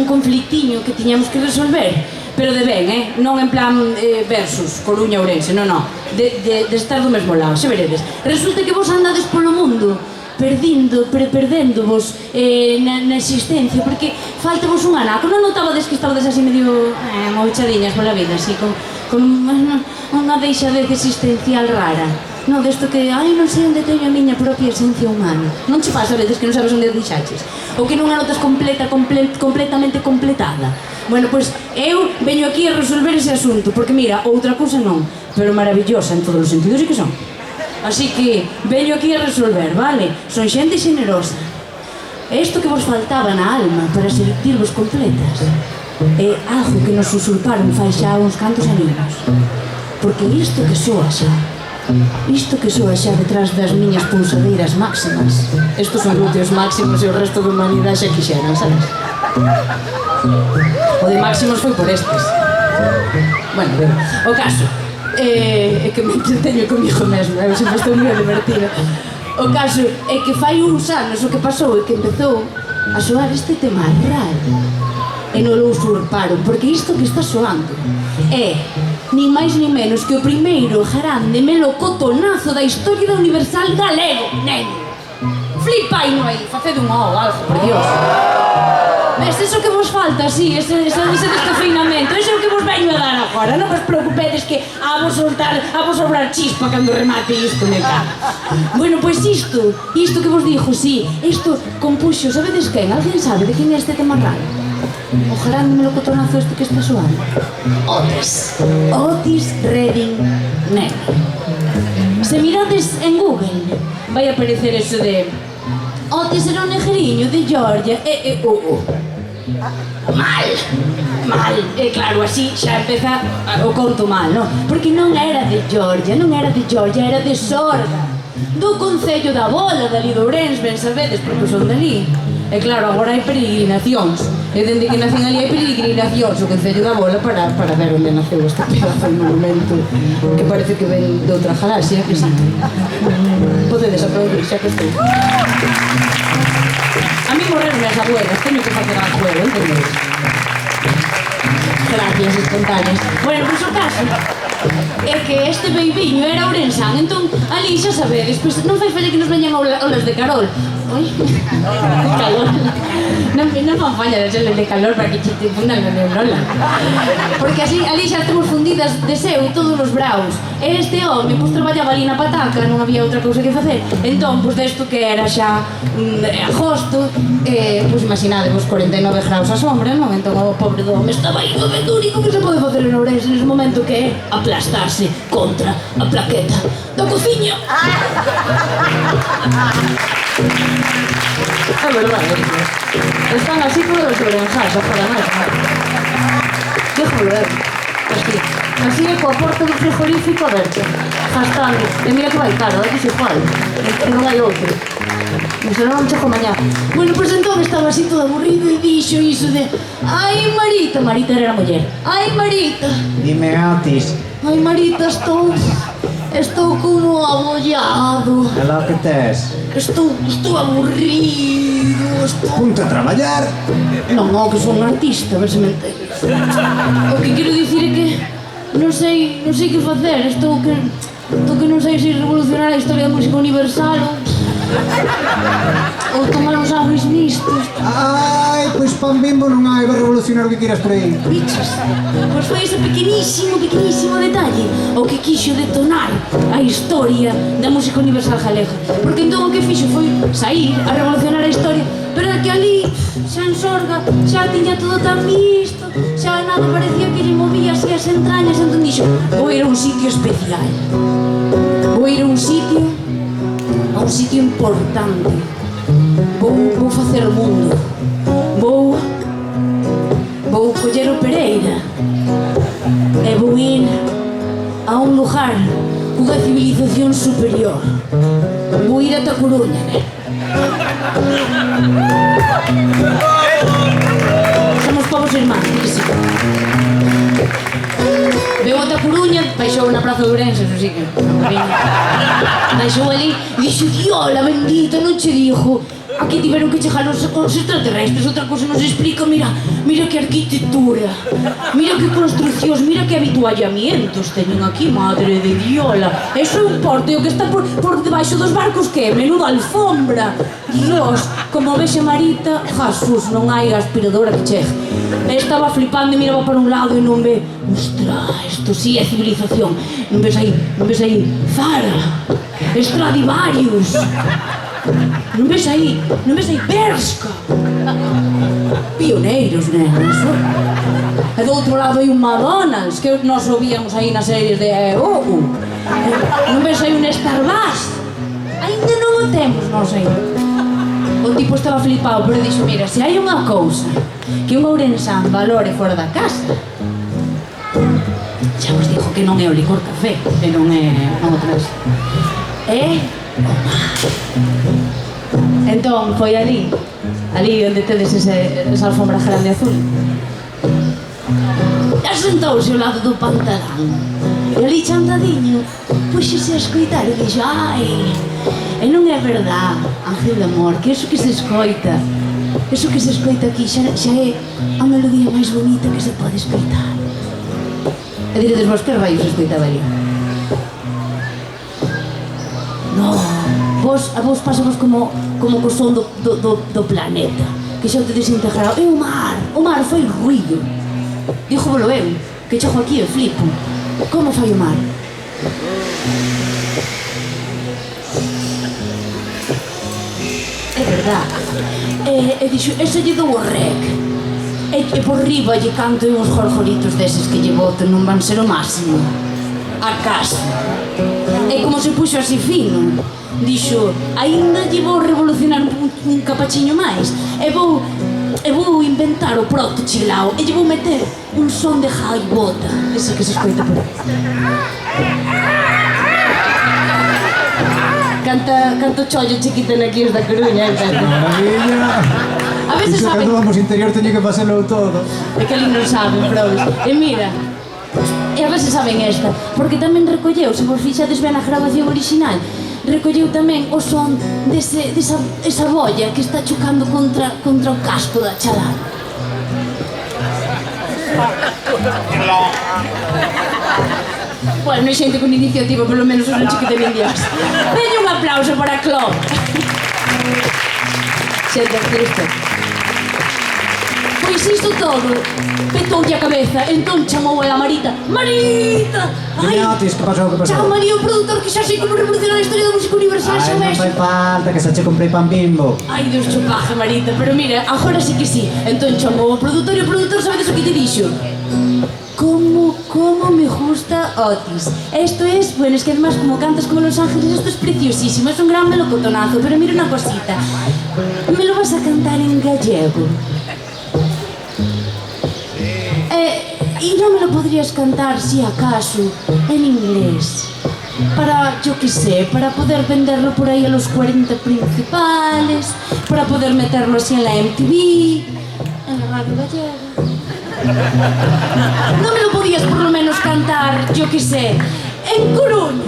conflictiño que tiñamos que resolver, pero de ben, non en plan versus Coruña-Ourense, non, de estar do mesmo lado, se veredes. Resulta que vos andades polo mundo perdéndovos na existencia, porque falta vos un anaco. Non notabades que estabades así medio mochadiñas pola vida, así con unha deixadez existencial rara? Non, desto que, non sei onde teño a miña propia esencia humana. Non che pasa a veces que non sabes onde a deixaches? Ou que non a notas completamente completada? Bueno, pois eu veño aquí a resolver ese asunto, porque mira, outra cousa non, pero maravillosa en todos os sentidos e que son. Así que veño aquí a resolver, vale? Son xente xenerosa. Isto que vos faltaba na alma para sentirvos completas é algo que nos usurparon fai xa uns cantos aniños. Porque isto que soa xa detrás das miñas pulsadeiras máximas, estos son glúteos máximos e o resto da humanidade xa quixeran, sabes? O de máximos foi por estes. Bueno, o caso é que me entreteño comigo mesmo, eu sempre estou moi divertida. O caso é que fai uns anos o que pasou é que empezou a soar este tema real e non o usurparon, porque isto que está soando é nin máis nin menos que o primeiro grande melocotonazo da historia da Universal galego, neno. Flipai no aí, faced un algo, por Dios. Ves, eso que vos falta, sí, ese descafeinamento, eso é o que vos veño a dar agora. Non vos preocupedes que a vos sobrar chispa cando remate isto, neta. Bueno, pois isto que vos dixo, sí, isto compuxo, sabedes quen? Alguén sabe de quen é este tema raro? O grande melocotonazo este que está soando. Otis Redding Neno. Se mirades en Google, vai aparecer eso de Otis era un negriño de Georgia Mal, claro, así xa empeza o conto mal, non? Porque non era de Georgia, era de Sorga, do Concello da Bola, dali de Ourense, ben sabedes, porque son dali. E claro, agora hai peregrinacións, e dende que nacen ali hai peregrinacións o Concello da Bola para ver onde naceu este pedazo de monumento que parece que ven de outra galaxia, que sí. Podedes aplaudir, xa que estou. A mí morreron as abuelas, teño que facer a abuelo, entendedes? Gracias espontáneas. Bueno, pois o caso é que este beibiño era ourensán, entón ali xa sabedes, pois non fai falla que nos veñan olas de Carol. Oi, calor. Non fan falla de ser de calor para que che te fundan na neurola. Porque así ali xa temos fundidas de seu todos os braus. E este home, pois traballaba ali na pataca, non había outra cousa que facer. Entón, pois desto que era xa agosto, pois imaginadevos 49 graus a sombra, non? Entón o pobre do home estaba aí no vento único que se pode facer en Ourense nese momento que é aplastarse contra a plaqueta da cociña. É verdade, están así por os ourensás, para máis, que joder, así é coa porta do frigorífico aberta, gastando, e mira que vai caro, é igual, e non hai outro, e se non chego mañá. Bueno, pois entón estaba así todo aburrido e dixo iso de ai Marita era a muller, ai Marita, Dime, Otis, ai Marita, estou como abollado. é lo que tes? Estou aburrido, Punto a traballar. Non, que son artista, a ver se me entendes. O que quero dicir é que non sei que facer, estou que non sei se revolucionar a historia da música universal ou tomar uns agüis mistos. Ai, pois pan bimbo non hai, vai revolucionar o que quieras por aí. Bichos, pois foi ese pequenísimo detalle o que quixo detonar a historia da música universal galega. Porque entón o que fixo foi sair a revolucionar a historia, pero é que ali, xa en Sorga, xa tiña todo tan visto, xa nada parecía que lle movía así as entrañas, entón dixo, vou ir a un sitio especial, vou ir a un sitio importante, vou facer o mundo, vou coller o Pereira e vou ir a un lugar cunha civilización superior, vou ir ata Coruña, né? Somos povos irmáns, dísimo. Veu ata Coruña, baixou na Praza de Ourense, eso sí que baixou ali e dixo, diola bendita, non che dixo aquí tiveron que chegar os extraterrestres, outra cosa non se explica, mira que arquitectura, mira que construccións, mira que habituallamientos teñen aquí, madre de diola, eso é un porto, e o que está por debaixo dos barcos que é, menuda alfombra, Dios, como vexe Marita, Jesús, non hai aspiradora que chegue. Estaba flipando e miraba para un lado e non ve, ostras, isto sí é civilización, non ves aí, Zara, Stradivarius, non ves aí, Bershka, pioneiros, nenos. E do outro lado hai un McDonald's, que nós o víamos aí nas series de non ves aí un Starbucks, ainda non o temos nós aí. O tipo estaba flipado, pero dixo, mira, se hai unha cousa que un ourensán valore fora da casa, xa vos digo que non é o licor café, que non é outra vez, é o mar. Entón, foi ali onde tedes esa alfombra grande azul. E sentouse ao lado do pantalán. E ali chantadiño, puxese a escoitar e dixo, ai, e non é verdad, Ángel de Amor, que eso que se escoita aquí xa é a melodía máis bonita que se pode escoitar. E diredes vos que raios escoitaba ali. No, a vos pasamos como co son do planeta, que xa o te desintegrado. E o mar foi ruido. Díjovolo eu, que chego aquí e flipo. Como fai o mar? É verdad. E dixo, eso lle dou o rec. E por riba lle canto uns jorjoritos deses que lle boto, non van ser o máximo. A casa. E como se puxo así fino, dixo, aínda lle vou revolucionar un capachiño máis. E vou inventar o proto chilao e lle vou meter un son de gaivota, ese que se escoita por aí. Canta chollo chiquito aquí os da Coruña, Pepe. Maravilla! A veces Iso saben... cando vamos interior teño que facelo todo. É que ali non saben, pros. E mira, e a veces saben esta, porque tamén recolleu, se vos fixades ben a grabación original, recolleu tamén o son desa bolla que está chocando contra o casco da chalada. Bueno, non hai xente con iniciativa, polo menos os non chiquiten indios. Veñe un aplauso para Clop. Xente triste. Pois isto todo petoulle a cabeza, entón chamou a Marita. Marita! Dime, Otis, que pasou, que pasou? Chama-lhe o produtor que xa sei como revolucionar a historia da música universal, xa Non ves? fai falta, que xa che comprei pan Bimbo. Ai, Deus chupaje, Marita, pero mira, agora sí que sí. Entón chamou o produtor e o produtor sabedes o que lle dixo? Como me gusta Otis. Esto es, bueno, es que además como cantas como Los Ángeles, esto es preciosísimo, es un gran melocotonazo, pero mira una cosita, me lo vas a cantar en gallego. Y no me lo podrías cantar, si acaso, en inglés. Para, yo qué sé, para poder venderlo por ahí a los 40 principales, para poder meterlo así en la MTV, en la radio gallega. ¿No me lo podías por lo menos cantar, yo qué sé, en Coruña?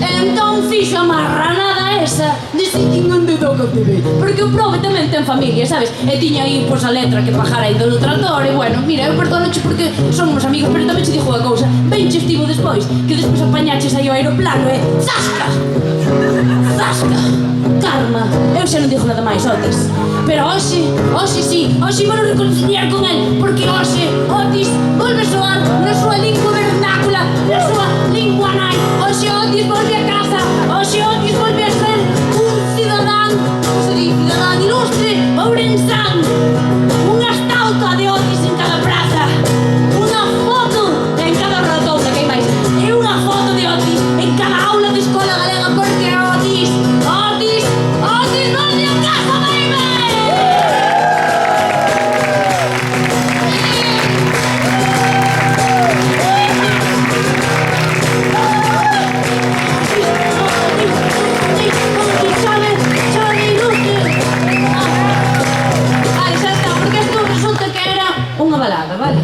Entón fixo a marranada esa de Sitting on the Dock of the Bay, porque o Probe tamén ten familia, sabes? E tiña aí, pois, a letra que pajara aí do trator. E bueno, mira, eu perdonoche porque somos amigos, pero tamén che dixo a cousa. Ben che estivo despois, que despois apañaches aí o aeroplano e zasca! Zasca! Karma! Eu xa non digo nada máis, Otis. Pero hoxe sí, hoxe vou reconciliar con el, porque hoxe Otis volve soar na súa lingua vernácula, na súa lingua nai. Hoxe Otis volve a casa, hoxe Otis volve a ser un cidadán, cidadán ilustre, ourensán. Unha estátua de Otis en cada praza, unha foto en cada rotonda, que hai máis, e unha foto de Otis en cada aula de escola galega, porque Otis volve a casa, baby! Balada, vale?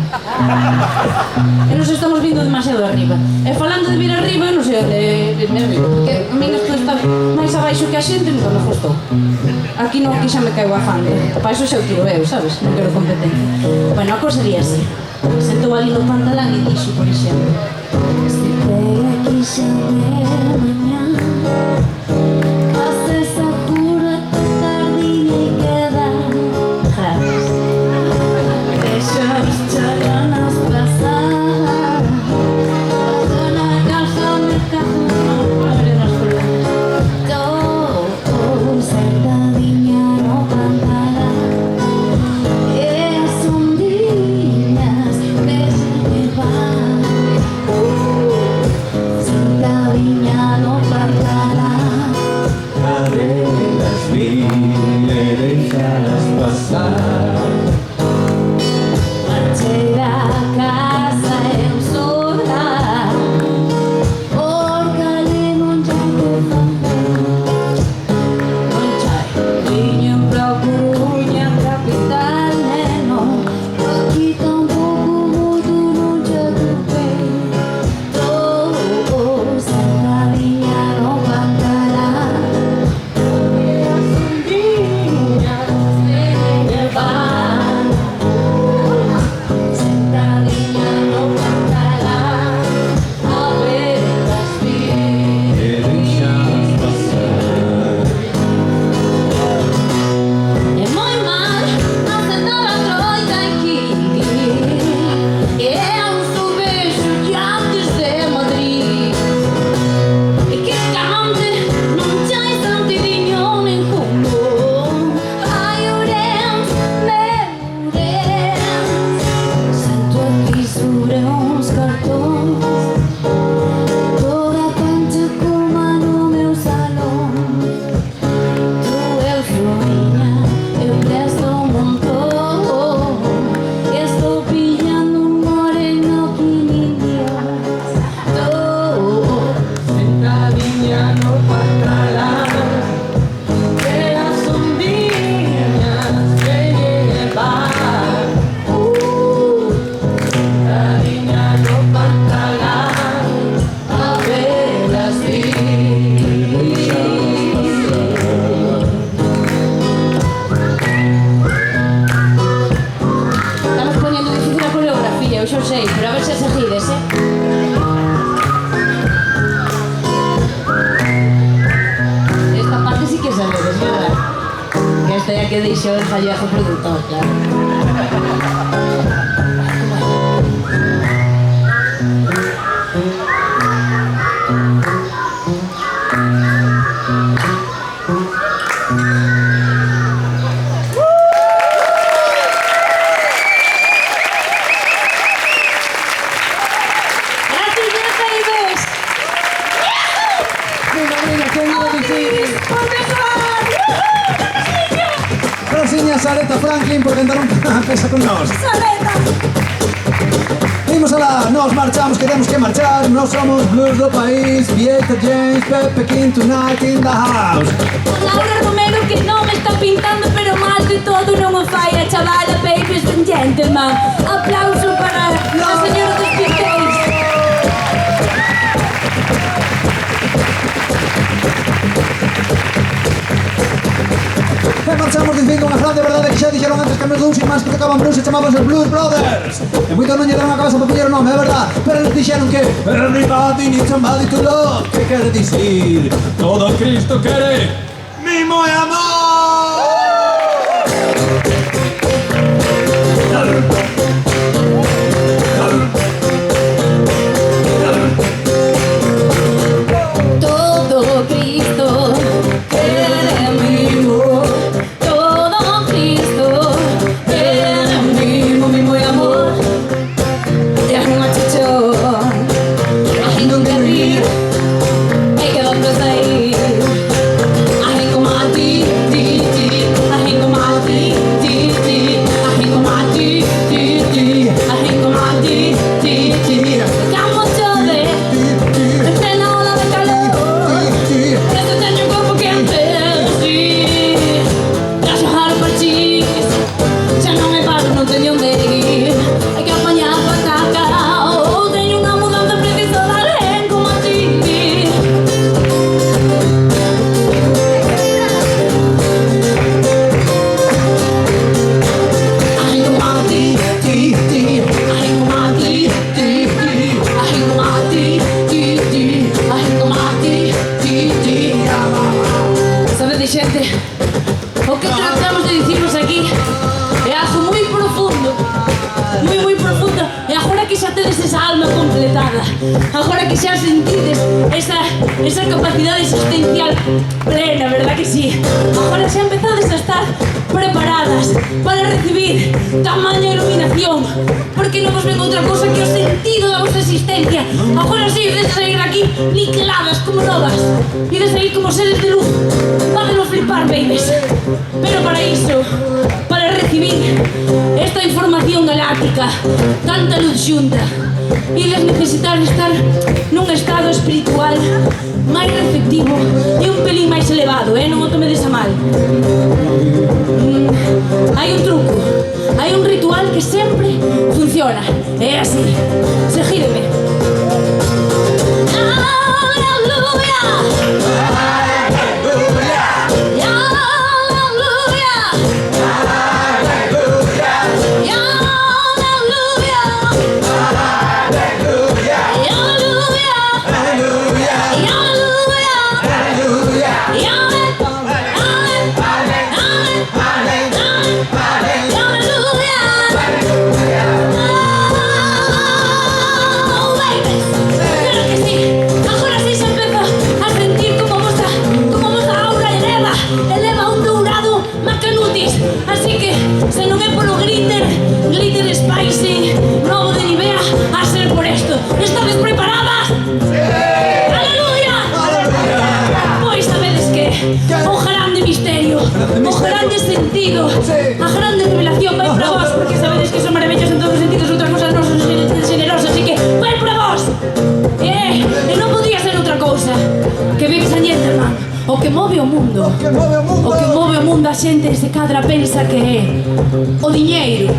E nos estamos vindo demasiado arriba. E falando de vir arriba, non sei onde me arriba, porque a mí isto está máis abaixo que a xente, nunca me gustou. Aquí non, aquí xa me caigo a fande. Para iso xa o tiro eu, sabes? Non quero competencia. Bueno, a cosa sería así. Sentou ali no pantalán e dixo, por exemplo, se pega aquí xa de mañá, hace esa cura tardía y queda gratis. Charanas pasar, una casa me cajo, todo sentadinha no pantalán, as ondinhas deixan levar, sentadinha idea que deixou el Vallejo produtor, claro. Gracias a Aretha Franklin por cantar una pesa con nos. Imos alá, nos marchamos, queremos que marchar. Nos somos Blues do País, Vieta James, Pepe King, tonight in the house. Laura Romero que non me está pintando, pero máis de todo non o fai a chavala Babies and Gentleman. Aplauso para a señora dos pintéis. E marchamos dicindo unha grande verdade que xa dixeron antes que meus dous irmáns que tocaban blues se chamaban os Blues Brothers. E moito non lle deron a cabeza para poñer o nome, é verdad, pero eles dixeron que everybody needs somebody to love. Que quere dicir? Todo Cristo quere mimo e amor. Todo Cristo quiere mimo. Todo Cristo quiere mimo, mimo y amor. Es un machichón, hay un querer, hay que darle ahí. Hay como a ti, ti, ti. Hay como a ti, ti, ti. Hay como a ti, ti, ti. Hay como a ti, ti, ti. Estamos jóvenes, en plena ola de calor. Este teño un corpo quente, sí. Gracias al parchís, xa non me paro, non teño onde ir. Hai que apañar pataca, teño unha mudanza precisa de alguén como a ti. Ai como a ti, ti, ti. Ai como a ti, ti, ti. Ai como a ti, ti, ti. Ai como a ti, ti, ti. Sabedes, xente, o que tratamos de dicirnos aquí é algo moi profundo, moi profundo. E agora que xa tedes esa alma completada, agora que xa sentides esa capacidade existencial plena, verdad que sí? Agora xa empezades a estar preparadas para recibir tamaña iluminación, porque non vos ven outra cosa que o sentido da vosa existencia. Agora sí, ides sair aquí niqueladas como novas, ides sair como seres de luz. Vádenos flipar, babies. Pero para iso, para recibir esta información galáctica, tanta luz xunta, ides necesitar estar nun estado espiritual máis receptivo e un pelín máis elevado, non o tomedes a mal. Hai un truco, hai un ritual que sempre funciona. É así, seguídeme. Aleluya. Así que, se non é polo glitter spicy, novo de Nivea, a ser por esto. Estades preparadas? Sí. Aleluya. Pois sabedes que o grande misterio, o grande sentido, a grande revelación vai para vos, porque sabedes que son maravillosos en todos os sentidos, outras cosas non son generosas, así que vai para vos. E non podía ser outra cousa que Babies and Gentleman. O que move o mundo, o que move o mundo, a xente se cadra pensa que é o diñeiro.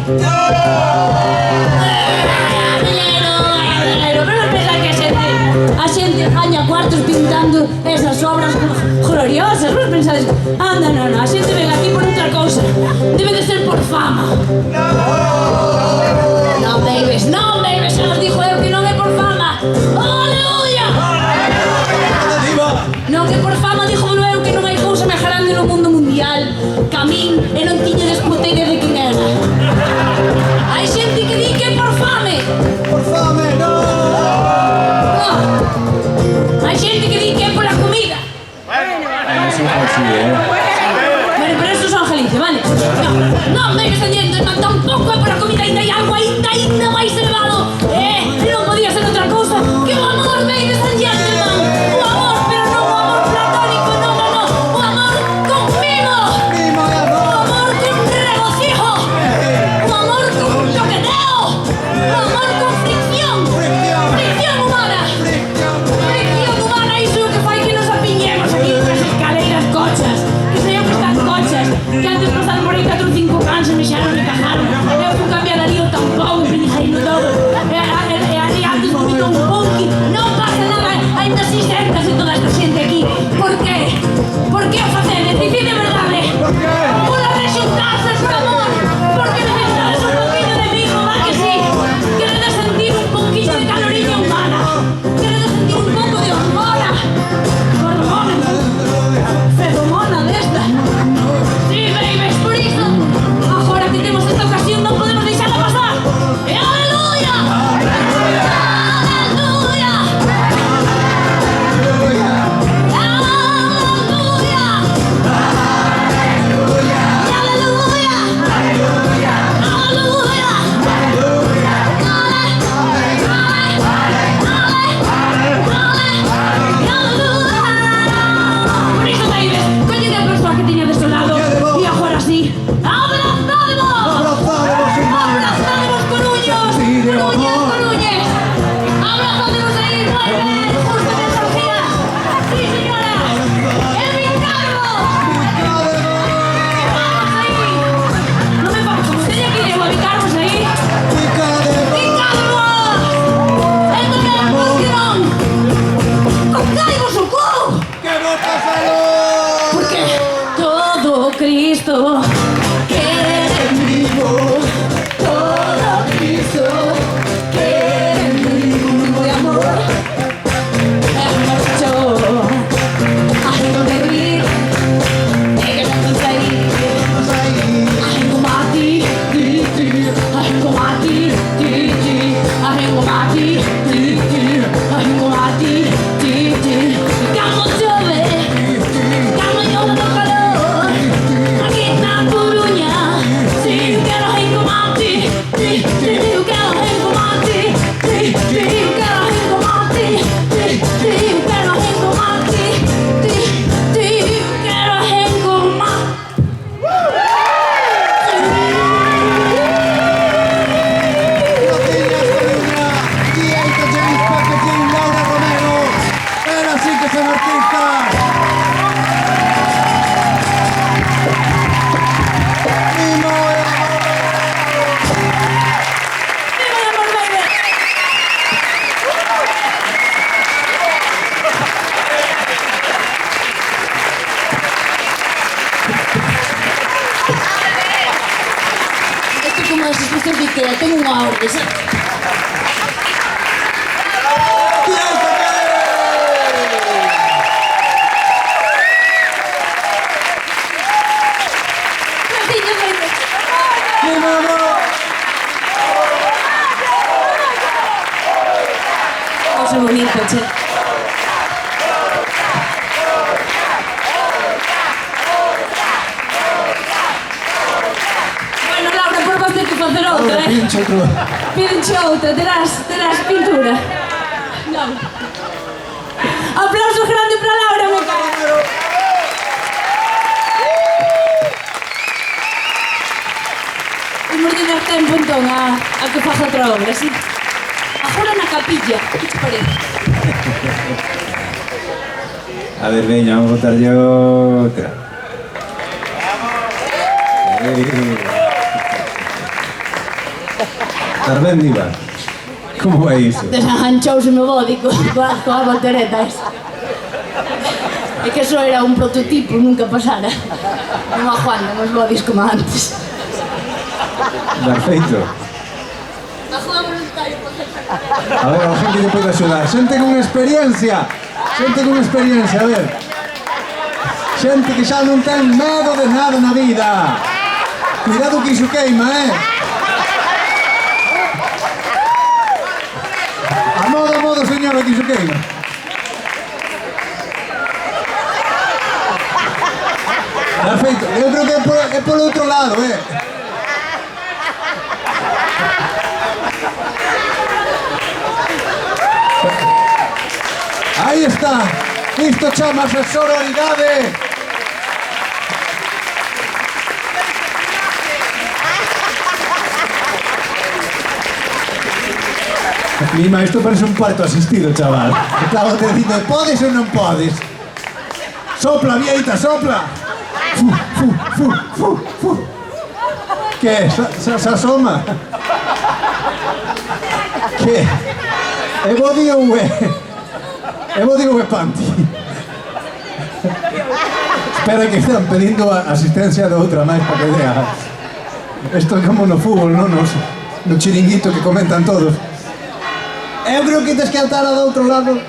Diñeiro, pero non pensa que a xente gaña cuartos pintando esas obras gloriosas. Vos pensades, anda, non, a xente ven aquí por outra cousa. Debe de ser por fama. Non, babies, xa os dijo eu que non é por fama. Aleluya. Non que por fama, dijo eu que non hai cousa máis grande no mundo mundial. Que a min e xente que di que é pola comida. Eso é así, Bueno, pero eso son Galicia, vale? No, me están yendo, no, tampouco é pola comida, ainda hai algo ainda máis elevado. Non podía ser outra cousa que o amor, ladies and gentlemen. O amor, pero non o amor platónico, no. O amor con mimo. Mimo e O amor. amor con regocijo. O amor con toqueteo. O amor con fricción. Fricción humana. Fricción humana, iso que fai que nos apiñemos aquí nas escaleiras cochas. Que sei que están cochas. Que antes pasaron por aí 4 ou 5 cans e me xaron e cajaron. Eu fui cambiar ali o tampón e pinixei no todo. E antes vomito un punky. Non pasa nada, ainda si séntase toda esta xente aquí. Por qué? Por que o facedes? Dicide a verdade. Por qué? Por rexuntarse por amor. Porque necesitades un poquinho de mimo, va que sí. Queredes sentir un poquinho de caloriña humana. Queredes sentir un pouco de hormona. Hormona. Feromona desta. Sí, babies, por iso. Agora que temos esta ocasión non podemos deixarla pasar. E aleluia. Aleluia. Aleluia. Por iso, babies, collede a persoa que tiña deste lado. E agora sí, abrazademos. Abrazademos, hermano. Abrazademos, coruños. Sí, de Coruñes, amor. coruñes. Abrazademos aí, muy ben, justo en esa orgía. Sí, señora. ¡El Vincargo! Vamos aí. Non me pago, como teña que ir a Vincargos aí. Vincargo! Esto que é emoción. Con caibos o cu. Que boca salud. Porque todo Cristo quiere vivo, todo Cristo quiere vivo de amor. Es mucho, hay que vivir, hay que conseguir, hay que combatir, hay que combatir, hay que combatir, hay que combatir, Camo chove, camo llora do calor. Aquí na Coruña, si eu quero encontrar-te, eu quero encontrar-te, eu quero encontrar-te, eu quero encontrar-te, eu quero encontrar. Laura Romero. Era así que son artistas. Mimo e amor. Viva el amor, baby. Esto como as instruccións de Ikea, ten unha orde, sabes? Graciñas, baby. Mimo e amor. Cosa bonita, che. Bueno, Laura, por vas ter que facer outra, Ahora pincha outro. Pídenche outra, terás pintura. Non. Aplauso grande para Laura, me cago. Imos de dar tempo, entón, a que faga outra obra, sí? Agora na capilla, que te parece? A ver, veña, vamos a botarlle outra. Estás ben, diva? Como vai iso? Desenganchouse o body coa voltereta esa. É que eso era un prototipo, nunca pasara. Non aguantan os bodies como antes. Dar feito? Ajuda voluntario, por favor. A ver, a gente que pode axudar. Xente con experiencia. Xente con experiencia, a ver. Xente que xa non ten medo de nada na vida. Cuidado que iso queima, A modo, señora, que iso queima. Eu creo que é polo outro lado, Aí está. Isto chamase sororidade. Lima, isto parece un parto asistido, chaval. Estaba te dicindo, podes ou non podes? Sopla, vieita, sopla. Fu. Que? Se asoma? Que? E vos digo panti. Espera que están pedindo asistencia de outra máis para que dea. Isto é como no fútbol, non? No chiringuito que comentan todos. Eu creo que tes que altar ao outro lado.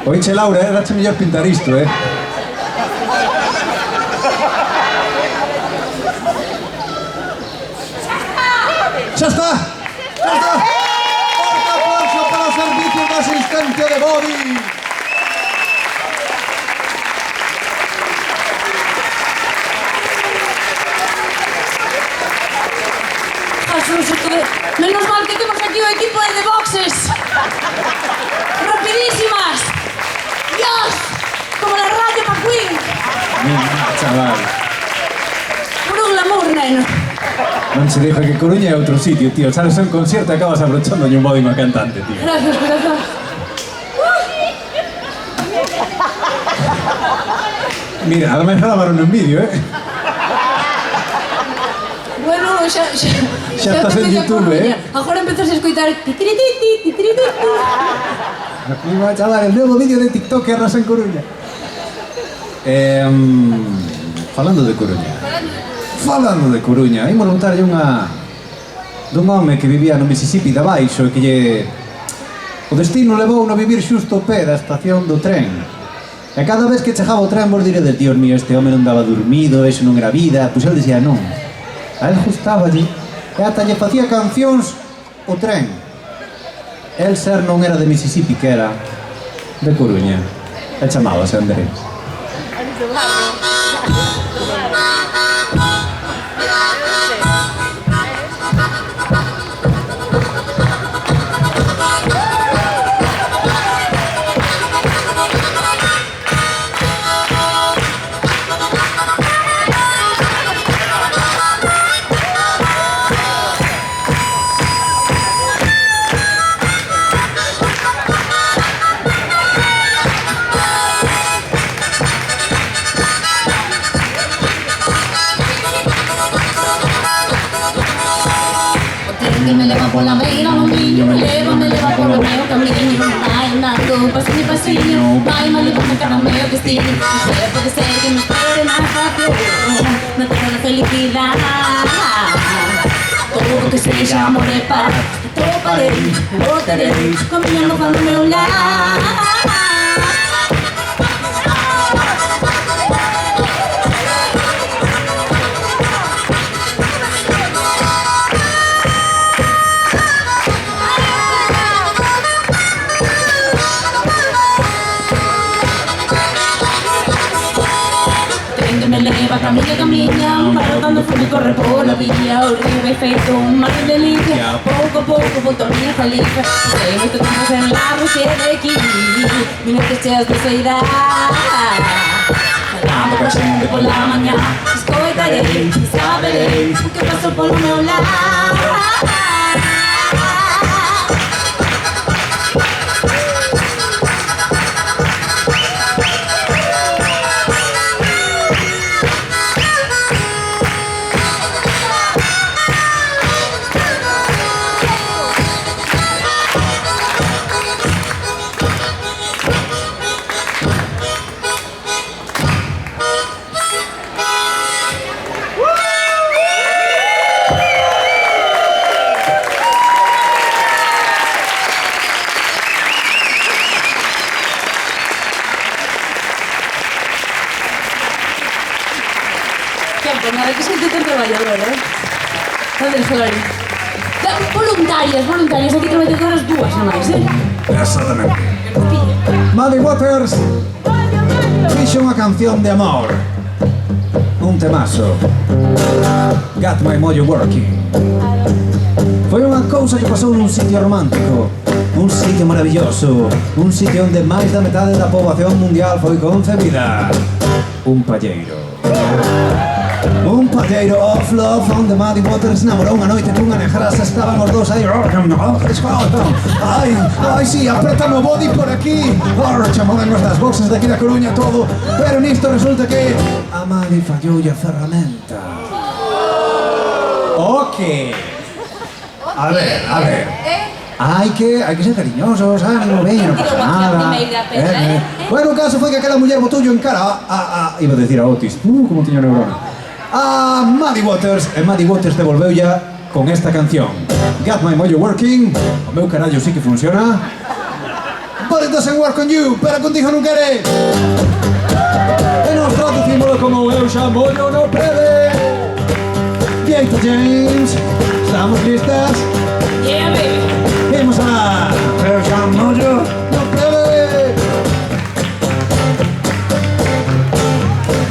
Oiche, Laura, erache mellor pintar isto, Xa está! Forte aplauso para o servicio de asistencia de Bobby. Menos mal que temos aquí o equipo de boxes. Rapidísimas. Dios, como la Radio McQueen. Chaval. Por un glamour, neno. Non se deja que Coruña é outro sitio, tío. Sales a un concierto e acabas abrochándolle un Bobby a cantante, tío. Gracias, corazón. Mira, además grabaron en vídeo, Bueno, xa estás en YouTube, Agora empezas a escoitar titiriti. Mira, chaval, el nuevo vídeo de TikTok que arrasa en Coruña. Falando de Coruña, imos contarlle dun home que vivía no Mississippi de abaixo e que o destino levou a vivir xusto ao pé da estación do tren. E cada vez que chegaba o tren vos diredes, Dios mío, este home non daba dormido, eso non era vida, pois el dicía non. A él gustáballe e ata lle facía cancións o tren. El ser non era de Mississippi, que era de Coruña. E chamábase Andrés. Que me leva por la veira, un niño me leva por lo meu caminho. Vai andando, passinho, vai me levando cada meu destino. Pode ser que me espere mais rápido, me traga la felicidad. Todo que seja amor e paz, toparei, voltarei, caminhando para o meu lar. Caminha, parando fundo e corre por la vía. O río vai feito un mar de delícia. Pouco a pouco volto a minha saliva. Sei moito tempo en la roxera de aquí. Minutos cheas de saudade. Falando pra xente por la mañá. Escoitarei e saberei o que pasou polo meu lar. Nada, que xente tan traballadora, Joder, Solari. Voluntarias, aquí traballadoras dúas nomais, Exactamente. Muddy Waters fixo unha canción de amor. un temazo. Got My Mojo Working. Foi unha cousa que pasou nun sitio romántico, un sitio maravilloso, un sitio onde máis da metade da poboación mundial foi concebida. Un palleiro. Un palleiro of love onde Muddy Waters namorou unha noite cunha negrasa. Estaban os dous aí. Ai, si, apretame o body por aquí. Chamodennos das boxes de aquí da Coruña todo. Pero nisto resulta que a Muddy falloulle a ferramenta. Ok. A ver. Hai que ser cariñosos, ánimo, veño, non pasa nada. Bueno, o caso foi que aquela muller botoulle en cara iba a decir a Otis, como tiña neurona, a Muddy Waters, e Muddy Waters devolveu ya con esta canción, Got My Mojo Working. O meu carallo sí que funciona, but it doesn't work on you, pero contigo non quere. E nos traducímolo como eu xamo yo no preve. Gaita James, estamos listas? Yeah, baby. Vamos a... Eu xamo yo no preve.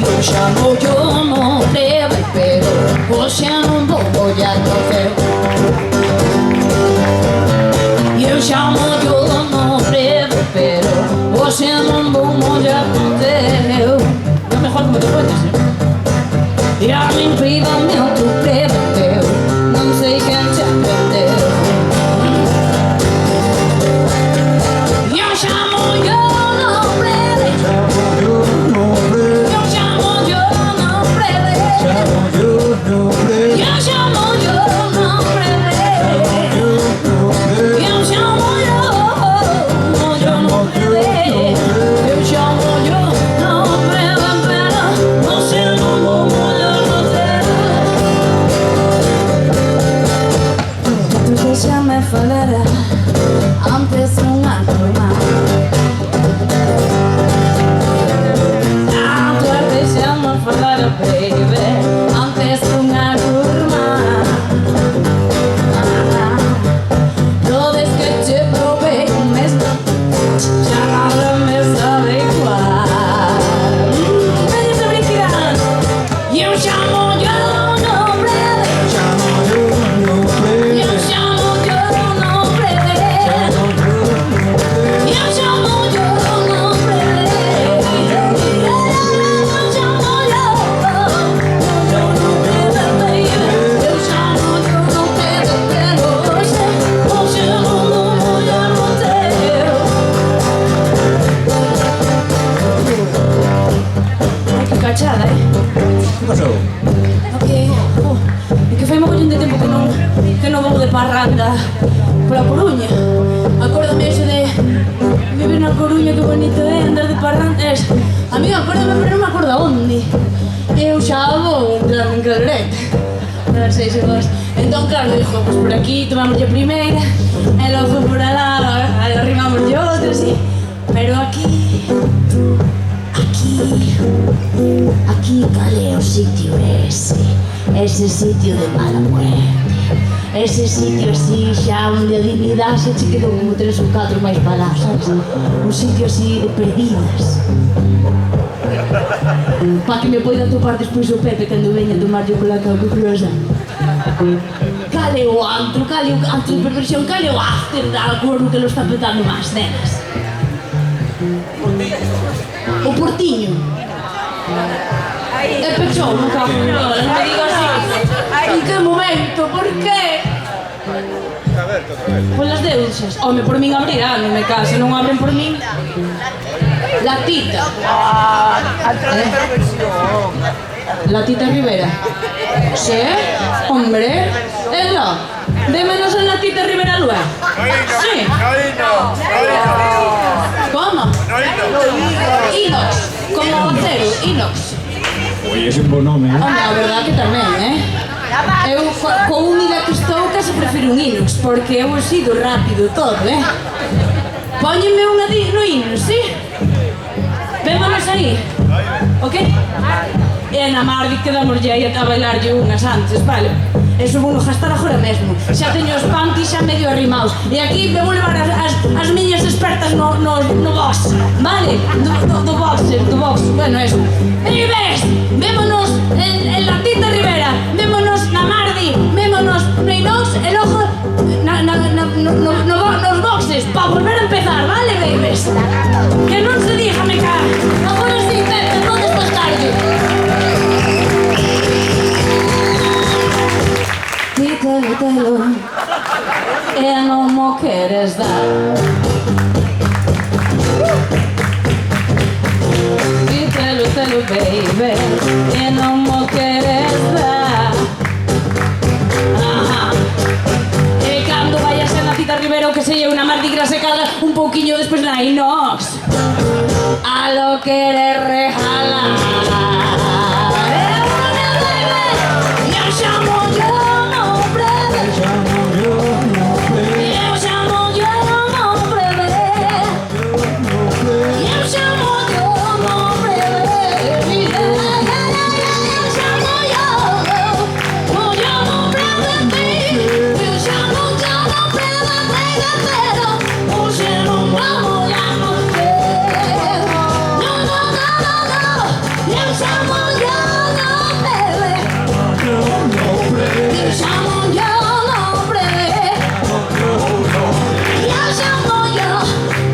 Eu xamo yo no breve, pero hoxe non vou ollar no ceo. Eu xamo yo no breve, pero hoxe non vou ollar no ceo. É mejor que me te cuentes, e a min prívame outro breve, eu non sei quen te aprendeu. Eu xamo yo no breve. Eu xamo yo no breve. Eu xamo yo no breve. Eu xamo yo no breve. Eu xamo yo no breve, pero você non vou molhar no céu. Tu deixa-me falar antes unha turma. Deixa-me falar, baby, antes unha turma. Todes que te probei un mes, xa nada me sabe igual. Veñes a brincar, e eu xamo yo no breve. Eu xamo yo no breve. Eu xamo yo no breve. Eu xamo yo no breve. Cachada, Que pasou? Ok, é que fai mogollón de tempo que non vou de parranda pola Coruña. Acórdame iso de vivir na Coruña, que bonito é andar de parranda. Amigo, acórdame, pero non me acordo onde. Eu xa vou entrar en calorete. Non sei se vos. Entón, claro, dixo, pues por aquí tomamos a primeira, e logo por alá, arrimamos de outra, así. Pero aquí, cal é o sitio ese sitio de mala muerte, ese sitio así xa onde a dignidade se che quedou como 3 ou 4 máis palas, sabes? Un sitio así de perdidas. Pa que me poida topar despois o Pepe cando veña a tomar chocolate ao cuclosa. Cal é o antro, perversión, cal é o after da Alcorno que lo está petando máis, nenas? O Portiño. E pechou, non cago en nada, non me digas así. En que momento? Por qué? Polas deusas. Home, por min abrirán, non me caso, non abren por min. La Tita. La Tita Rivera. Sí, hombre. Ela, démenos en la Tita Rivera luego. Sí. ¿Cómo? Inox, como acero, inox. Oi, ese é un bon nome, Home, a verdad que tamén, Eu, co úmida que estou, casi prefiro un inox, porque eu sido rápido todo, Póñeme unha no inox, sí? Vémonos aí, ok? E na Mardi quedamos aí a bailarlle unhas antes, vale? eso vou gastar agora mesmo. Xa teño os panties xa medio arrimados. E aquí me vou levar as miñas expertas no box, vale? Do box, bueno, eso. E ves, vémonos en la Tita Rivera, vémonos na Mardi, vémonos no Inox e logo nos boxes, pa volver a empezar, vale, babies? Que non se diga, me cago. Agora sí, Pepe, non despois tarde. Dítelo, e non mo queres dar. Dítelo, baby, e non mo queres dar. Ajá. E cando vayas en la Tita Rivera o que se lle unha Mardi Gras secada un pouquiño despois na Inox, a lo querer regalar. Eu chamo yo nombre de, eu chamo yo nombre de, eu chamo yo nombre de vida. Eu chamo yo nombre de ti, eu chamo yo nombre de vida, pero hoxe non vamos a morrer. No, eu chamo yo nombre de, eu chamo yo nombre de, eu chamo yo,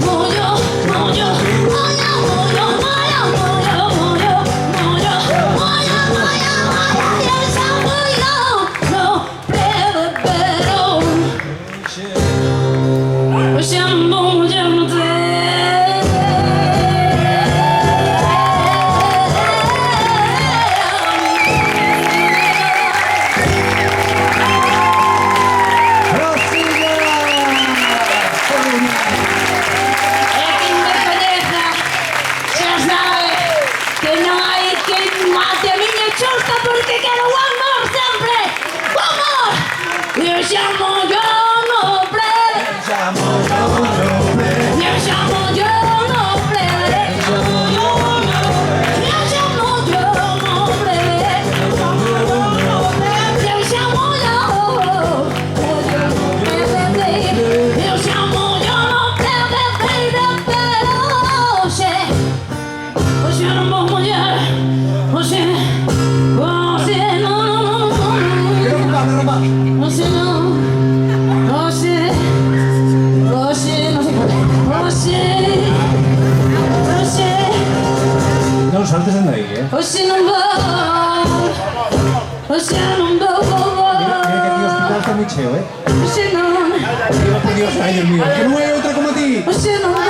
moyo, moyo, moyo, moyo, moyo, moyo, moyo, moyo, moyo, moyo, moyo, eu chamo yo nombre de, pero eu chamo yo nombre de. Porque quero one more sempre! One more! Eu chamo yo nombre, eu chamo yo nombre, eu chamo yo nombre, eu chamo yo nombre, eu chamo yo hoxe non vou mulher, hoxe Non saltes en aí, hoxe non vou, hoxe non vou. Mira que aquí o hospital está moi cheo, Hoxe non, Digo, por Dios, ay, Dios mío, que non hai outra como a ti. hoxe non vou.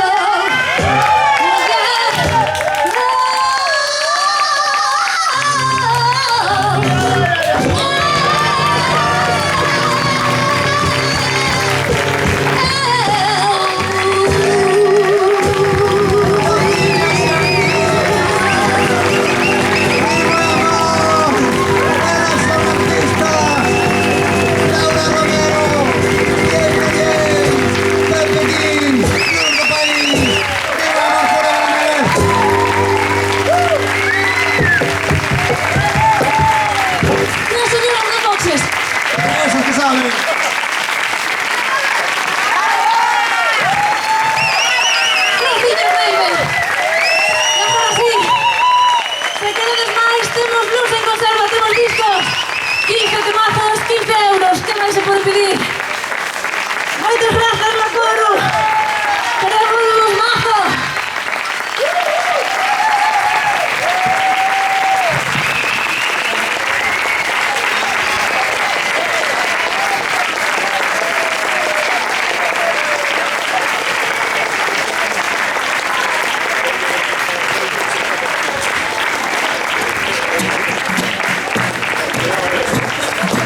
Eso que sabe. Graciño, baby. E agora sí, se queredes máis, temos blues en conserva, temos discos. 15 temazos, 15 euros, que máis se pode pedir?